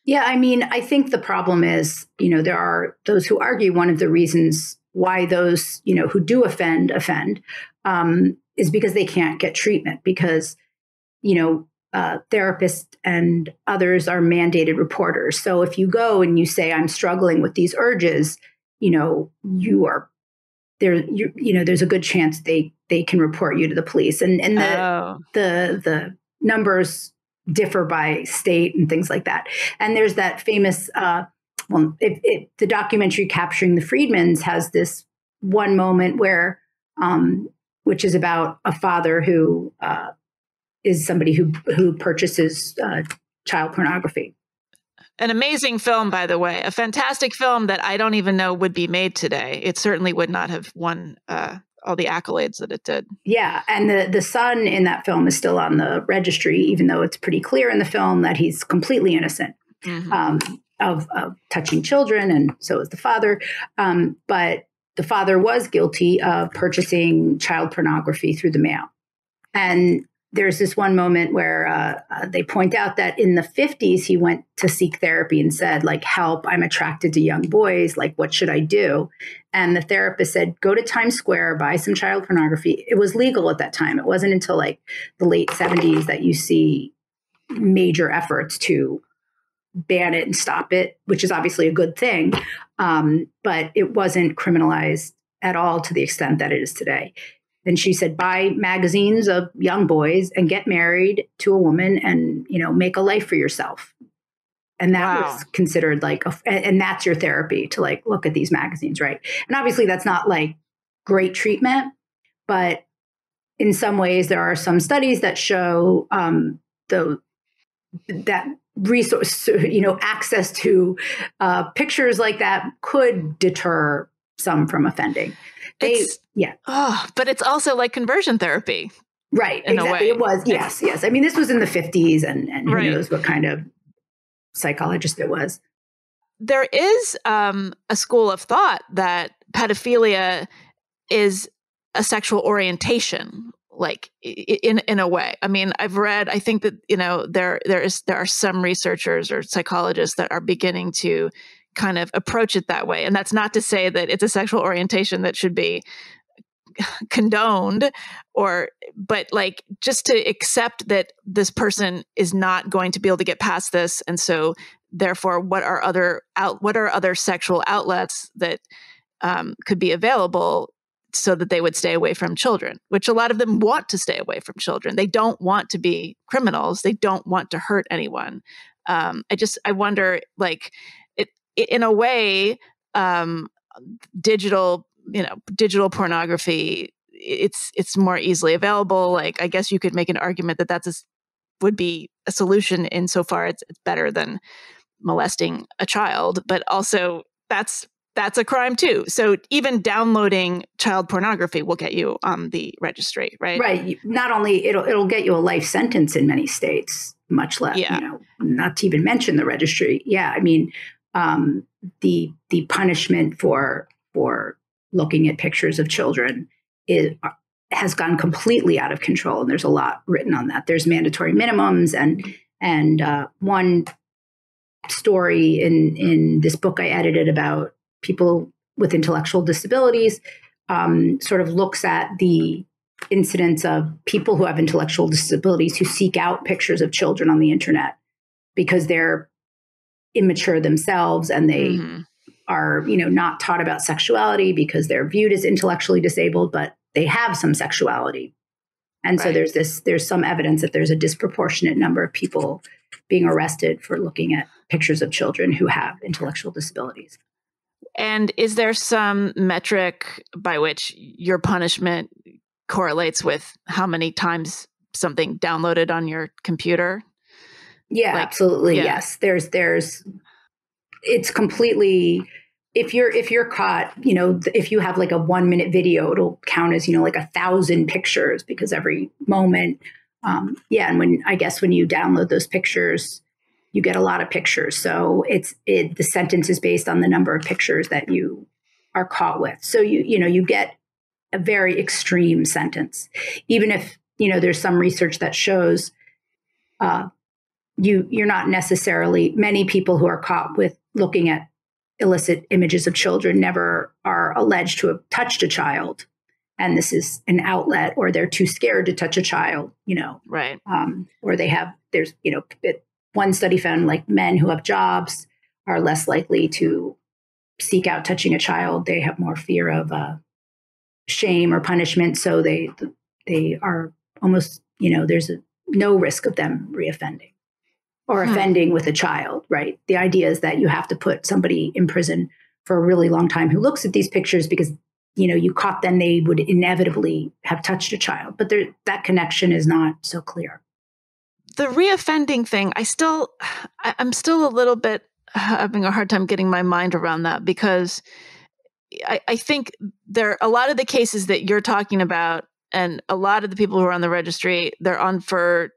Yeah, I mean, I think the problem is, there are those who argue one of the reasons why those, who do offend, is because they can't get treatment because, therapists and others are mandated reporters. So if you go and you say, I'm struggling with these urges, you are there, there's a good chance they can report you to the police. And the numbers differ by state and things like that. And there's that famous, the documentary Capturing the Friedmans has this one moment where, which is about a father who is somebody who purchases child pornography. An amazing film, by the way, a fantastic film that I don't even know would be made today. It certainly would not have won all the accolades that it did. Yeah. And the son in that film is still on the registry, even though it's pretty clear in the film that he's completely innocent of touching children. And so is the father. But the father was guilty of purchasing child pornography through the mail. And there's this one moment where they point out that in the 50s, he went to seek therapy and said, like, help, I'm attracted to young boys. Like, what should I do? And the therapist said, go to Times Square, buy some child pornography. It was legal at that time. It wasn't until like the late 70s that you see major efforts to ban it and stop it, which is obviously a good thing. But it wasn't criminalized at all to the extent that it is today. And she said, buy magazines of young boys and get married to a woman and, make a life for yourself. And that was considered like, and that's your therapy to like, look at these magazines. Right. And obviously that's not like great treatment, but in some ways there are some studies that show that resource, access to pictures like that could deter some from offending. But it's also like conversion therapy. Right. Exactly. It was. Yes. Yes. I mean, this was in the 50s and who knows what kind of psychologist it was. There is a school of thought that pedophilia is a sexual orientation, like in a way. I mean, I've read, I think that, there are some researchers or psychologists that are beginning to kind of approach it that way. And that's not to say that it's a sexual orientation that should be condoned but like just to accept that this person is not going to be able to get past this. And so therefore, what are other sexual outlets that could be available so that they would stay away from children, which a lot of them want to stay away from children. They don't want to be criminals. They don't want to hurt anyone. I wonder, like, in a way, digital pornography, it's more easily available. Like, I guess you could make an argument that would be a solution insofar it's better than molesting a child, but also that's a crime too. So even downloading child pornography will get you on the registry, right? Right. Not only it'll get you a life sentence in many states, much less, not to even mention the registry. Yeah. I mean, the punishment for looking at pictures of children has gone completely out of control, and there's a lot written on that. There's mandatory minimums, and one story in this book I edited about people with intellectual disabilities sort of looks at the incidence of people who have intellectual disabilities who seek out pictures of children on the internet because they're immature themselves and they are, not taught about sexuality because they're viewed as intellectually disabled, but they have some sexuality. And so there's some evidence that there's a disproportionate number of people being arrested for looking at pictures of children who have intellectual disabilities. And is there some metric by which your punishment correlates with how many times something downloaded on your computer? Yeah, absolutely. Yeah. Yes. It's completely, if you're caught, if you have like a 1 minute video, it'll count as, like 1,000 pictures because every moment. And when you download those pictures, you get a lot of pictures. So the sentence is based on the number of pictures that you are caught with. So you get a very extreme sentence, even if, there's some research that shows, you're not necessarily, many people who are caught with looking at illicit images of children never are alleged to have touched a child. And this is an outlet, or they're too scared to touch a child, Right. Or one study found like men who have jobs are less likely to seek out touching a child. They have more fear of shame or punishment. So they are almost, there's no risk of them reoffending or offending with a child, right? The idea is that you have to put somebody in prison for a really long time who looks at these pictures because, you caught them, they would inevitably have touched a child. But that connection is not so clear. The reoffending thing, I'm still a little bit having a hard time getting my mind around that, because I think a lot of the cases that you're talking about, and a lot of the people who are on the registry, they're on for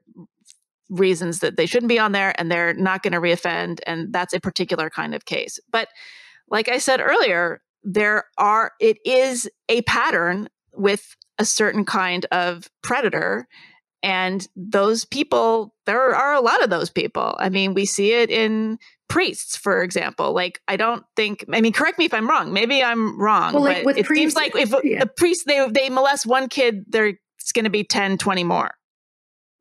reasons that they shouldn't be on there, and they're not going to reoffend, and that's a particular kind of case. But like I said earlier, it is a pattern with a certain kind of predator, and those people, there are a lot of those people. I mean, we see it in priests, for example. Like, correct me if I'm wrong. Maybe I'm wrong, well, like but it priests, seems like if a priest, they molest one kid, there's going to be 10, 20 more.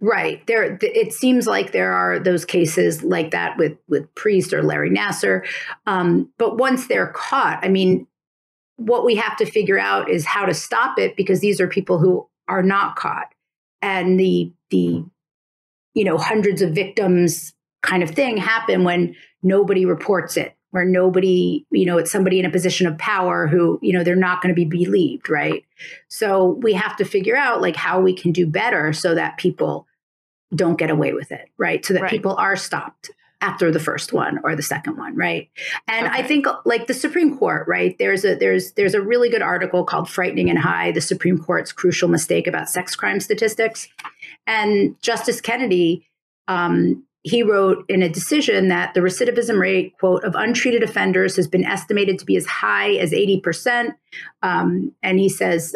Right. It seems like there are those cases like that with Priest or Larry Nassar. But once they're caught, I mean, what we have to figure out is how to stop it, because these are people who are not caught. And the hundreds of victims kind of thing happen when nobody reports it, where nobody, it's somebody in a position of power who, they're not going to be believed, right? So we have to figure out like how we can do better so that people don't get away with it, right? So that people are stopped after the first one or the second one, right? And I think like the Supreme Court, right? There's a really good article called "Frightening and High: The Supreme Court's Crucial Mistake About Sex Crime Statistics." And Justice Kennedy, he wrote in a decision that the recidivism rate, quote, of untreated offenders has been estimated to be as high as 80%. And he says,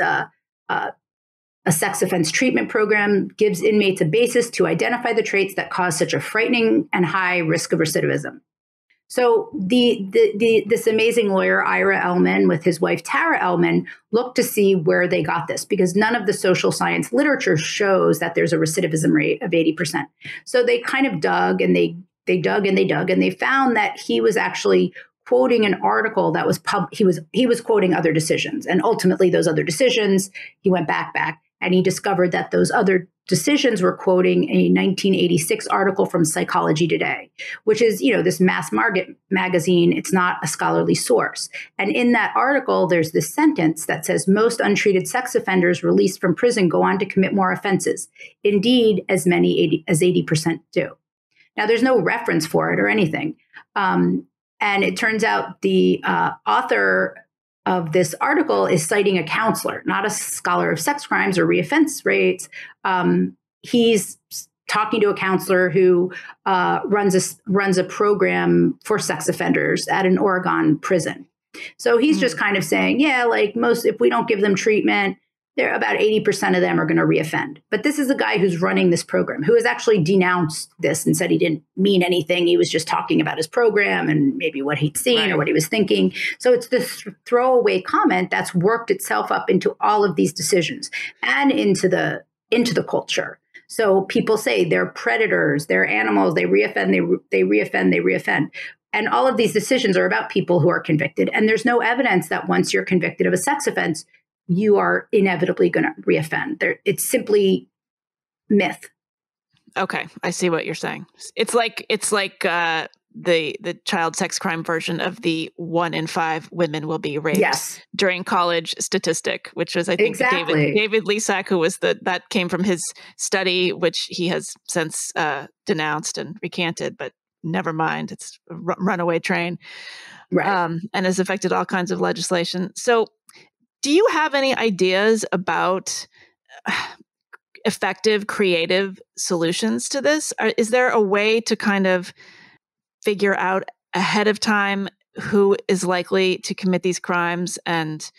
a sex offense treatment program gives inmates a basis to identify the traits that cause such a frightening and high risk of recidivism. So this amazing lawyer, Ira Ellman, with his wife, Tara Ellman, looked to see where they got this, because none of the social science literature shows that there's a recidivism rate of 80%. So they kind of dug and they dug and they dug, and they found that he was actually quoting an article that was he was quoting other decisions. And ultimately those other decisions, he went back, and he discovered that those other decisions were quoting a 1986 article from Psychology Today, which is, this mass market magazine. It's not a scholarly source. And in that article, there's this sentence that says, most untreated sex offenders released from prison go on to commit more offenses. Indeed, as many as 80% do. Now, there's no reference for it or anything. And it turns out the author of this article is citing a counselor, not a scholar of sex crimes or reoffense rates. He's talking to a counselor who runs a program for sex offenders at an Oregon prison. So he's just kind of saying, if we don't give them treatment, they're about 80% of them are going to reoffend. But this is a guy who's running this program, who has actually denounced this and said he didn't mean anything. He was just talking about his program and maybe what he'd seen or what he was thinking. So it's this throwaway comment that's worked itself up into all of these decisions and into the culture. So people say they're predators, they're animals, they reoffend, they reoffend. And all of these decisions are about people who are convicted. And there's no evidence that once you're convicted of a sex offense, you are inevitably going to reoffend. It's simply myth. Okay, I see what you're saying. It's like the child sex crime version of the 1 in 5 women will be raped during college statistic, which was, I think, David Lisak, who was that came from his study, which he has since denounced and recanted, but never mind, it's a runaway train, and has affected all kinds of legislation. So do you have any ideas about effective, creative solutions to this? Is there a way to kind of figure out ahead of time who is likely to commit these crimes and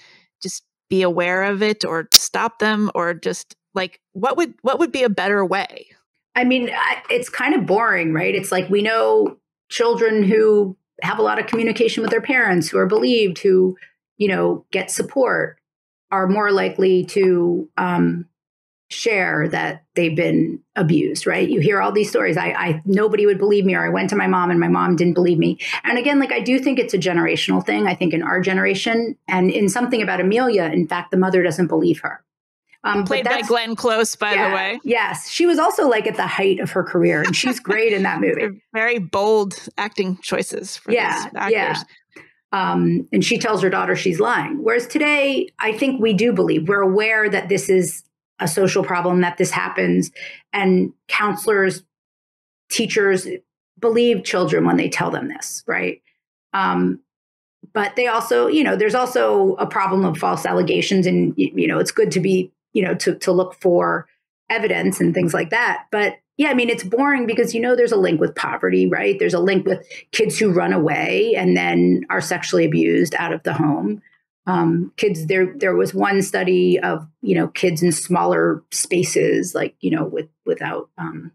just be aware of it or stop them, or just like what would be a better way? I mean, it's kind of boring, right? It's like we know children who have a lot of communication with their parents, who are believed, who, get support, are more likely to share that they've been abused, right? You hear all these stories. Nobody would believe me, or I went to my mom and my mom didn't believe me. And again, I do think it's a generational thing. I think in our generation, and in something about Amelia, in fact, the mother doesn't believe her. Played by Glenn Close, by the way. Yes. She was also at the height of her career, and she's great in that movie. They're very bold acting choices for these actors. Yeah. And she tells her daughter she's lying. Whereas today, I think we do believe. We're aware that this is a social problem, that this happens. And counselors, teachers believe children when they tell them this, right? But they also, there's also a problem of false allegations. And, it's good to be, to look for evidence and things like that. But yeah, it's boring because, there's a link with poverty, right? There's a link with kids who run away and then are sexually abused out of the home. Kids, there was one study of, kids in smaller spaces, without,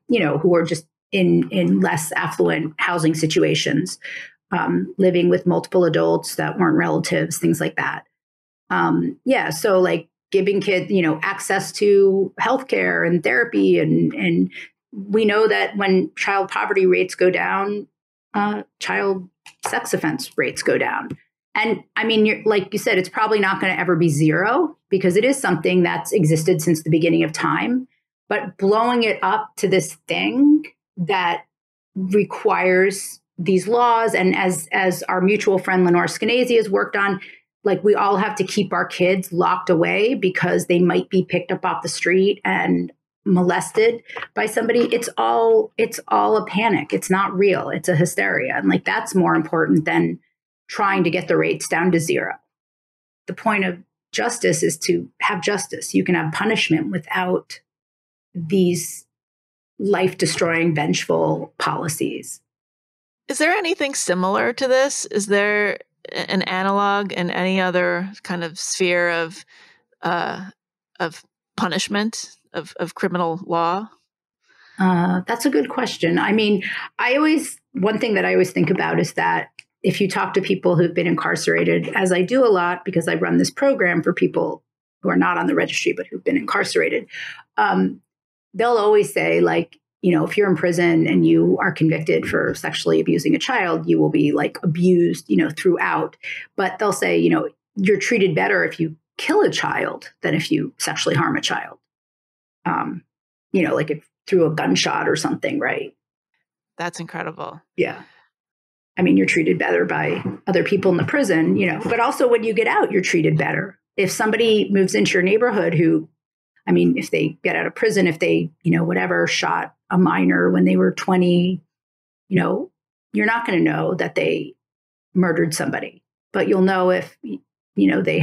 who are just in less affluent housing situations, living with multiple adults that weren't relatives, things like that. So giving kids, access to healthcare and therapy, and we know that when child poverty rates go down, child sex offense rates go down. And like you said, it's probably not going to ever be zero because it is something that's existed since the beginning of time. But blowing it up to this thing that requires these laws, and as our mutual friend Lenore Skenazy has worked on, we all have to keep our kids locked away because they might be picked up off the street and molested by somebody. It's all a panic. It's not real. It's a hysteria. And that's more important than trying to get the rates down to zero. The point of justice is to have justice. You can have punishment without these life-destroying, vengeful policies. Is there anything similar to this? Is there an analog in any other kind of sphere of punishment, of criminal law? That's a good question. One thing that I always think about is that if you talk to people who've been incarcerated, as I do a lot because I run this program for people who are not on the registry but who've been incarcerated, they'll always say, if you're in prison and you are convicted for sexually abusing a child, you will be abused, throughout. But they'll say, you're treated better if you kill a child than if you sexually harm a child. If through a gunshot or something, right? That's incredible. Yeah. You're treated better by other people in the prison, but also when you get out, you're treated better. If somebody moves into your neighborhood if they get out of prison, if they, shot a minor when they were 20, you're not going to know that they murdered somebody, but you'll know if, they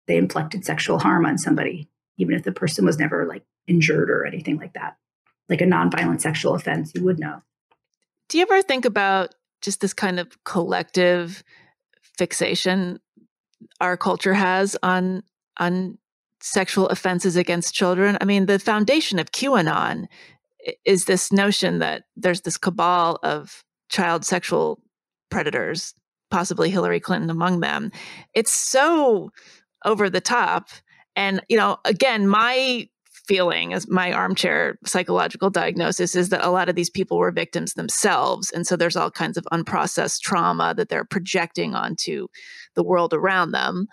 inflicted sexual harm on somebody, even if the person was never injured or anything like that, like a nonviolent sexual offense, you would know. Do you ever think about just this kind of collective fixation our culture has on sexual offenses against children? The foundation of QAnon is this notion that there's this cabal of child sexual predators, possibly Hillary Clinton among them. It's so over the top. And, again, my feeling as my armchair psychological diagnosis is that a lot of these people were victims themselves. And so there's all kinds of unprocessed trauma that they're projecting onto the world around them.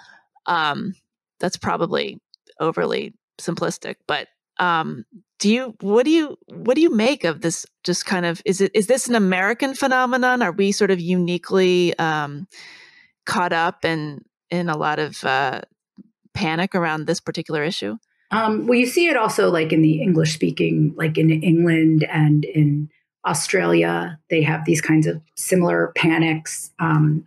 That's probably overly simplistic, but what do you make of this? Just kind of, is this an American phenomenon? Are we sort of uniquely caught up in a lot of panic around this particular issue? Well, you see it also in the English speaking, in England and in Australia, they have these kinds of similar panics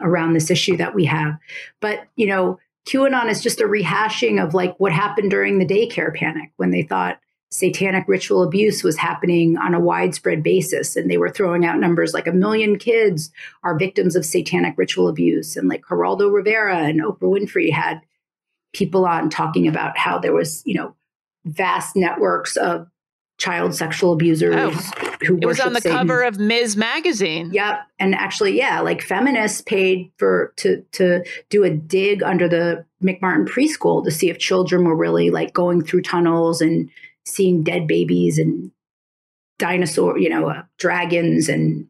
around this issue that we have. But, QAnon is just a rehashing of what happened during the daycare panic when they thought satanic ritual abuse was happening on a widespread basis. And they were throwing out numbers 1 million kids are victims of satanic ritual abuse. And Geraldo Rivera and Oprah Winfrey had people on talking about how there was, vast networks of child sexual abusers who it was on the Satan. Cover of Ms. Magazine. Yep. And actually, like feminists paid to do a dig under the Martin Preschool to see if children were really like going through tunnels and seeing dead babies and dinosaur, dragons and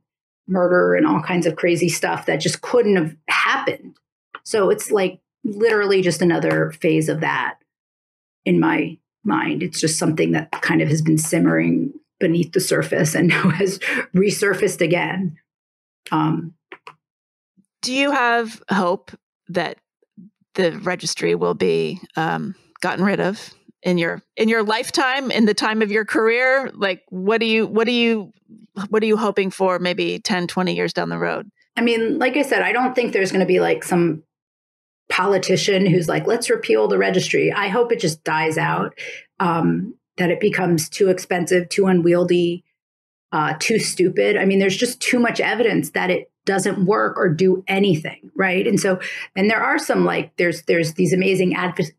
murder and all kinds of crazy stuff that just couldn't have happened. So it's like literally just another phase of that in my mind. It's just something that kind of has been simmering beneath the surface and now has resurfaced again. Do you have hope that the registry will be gotten rid of in your lifetime, in the time of your career? Like, what are you hoping for maybe 10, 20 years down the road? I mean, like I said, I don't think there's going to be like some politician who's like, let's repeal the registry. I hope it just dies out, that it becomes too expensive, too unwieldy, too stupid. I mean, there's just too much evidence that it doesn't work or do anything, right? And there are some like, there's these amazing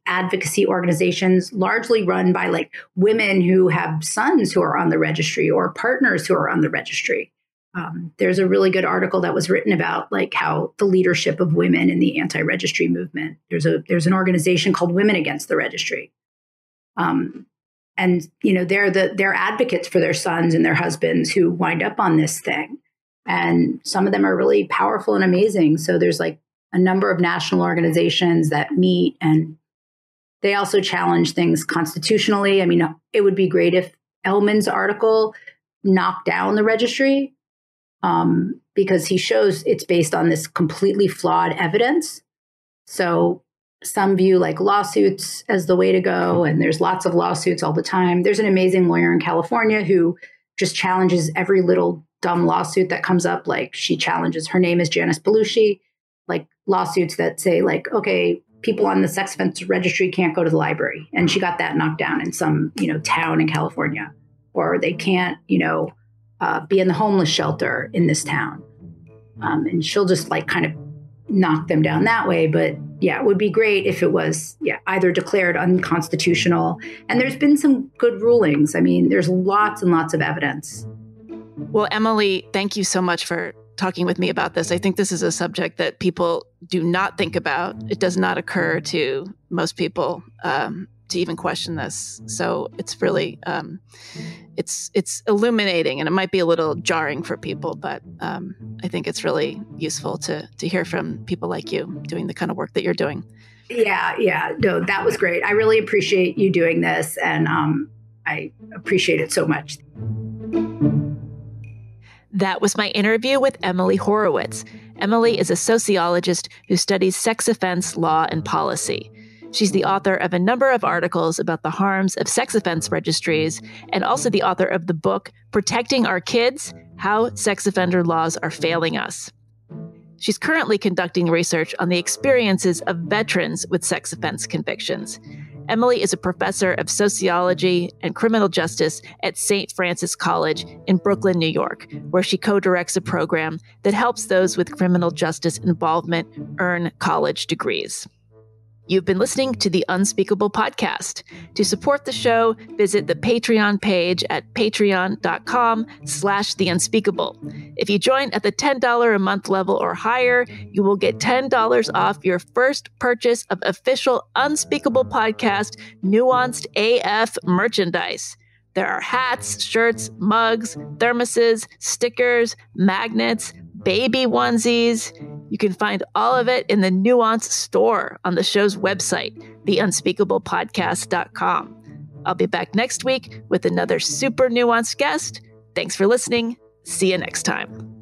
advocacy organizations, largely run by like women who have sons who are on the registry or partners who are on the registry. There's a really good article that was written about like how the leadership of women in the anti-registry movement. There's an organization called Women Against the Registry. And they're advocates for their sons and their husbands who wind up on this thing. And some of them are really powerful and amazing. So there's like a number of national organizations that meet, and they also challenge things constitutionally. I mean, it would be great if Ellman's article knocked down the registry, because he shows it's based on this completely flawed evidence. So some view like lawsuits as the way to go, and there's lots of lawsuits all the time. There's an amazing lawyer in California who just challenges every little dumb lawsuit that comes up. Like her name is Janice Belushi, like lawsuits that say like, okay, people on the sex offense registry can't go to the library. And she got that knocked down in some, town in California, or they can't, be in the homeless shelter in this town. And she'll just like kind of knock them down that way. But yeah, it would be great if it was either declared unconstitutional. And there's been some good rulings. I mean, there's lots and lots of evidence. Well, Emily, thank you so much for talking with me about this. I think this is a subject that people do not think about. It does not occur to most people to even question this. So it's really, it's illuminating, and it might be a little jarring for people, but I think it's really useful to hear from people like you doing the kind of work that you're doing. Yeah. No, that was great. I really appreciate you doing this, and I appreciate it so much. That was my interview with Emily Horowitz. Emily is a sociologist who studies sex offense law and policy. She's the author of a number of articles about the harms of sex offense registries, and also the author of the book, Protecting Our Kids: How Sex Offender Laws Are Failing Us. She's currently conducting research on the experiences of veterans with sex offense convictions. Emily is a professor of sociology and criminal justice at St. Francis College in Brooklyn, New York, where she co-directs a program that helps those with criminal justice involvement earn college degrees. You've been listening to the Unspeakable podcast. To support the show, visit the Patreon page at patreon.com/theunspeakable. If you join at the $10 a month level or higher, you will get $10 off your first purchase of official Unspeakable podcast Nuanced AF merchandise. There are hats, shirts, mugs, thermoses, stickers, magnets, baby onesies. You can find all of it in the Nuance store on the show's website, theunspeakablepodcast.com. I'll be back next week with another super nuanced guest. Thanks for listening. See you next time.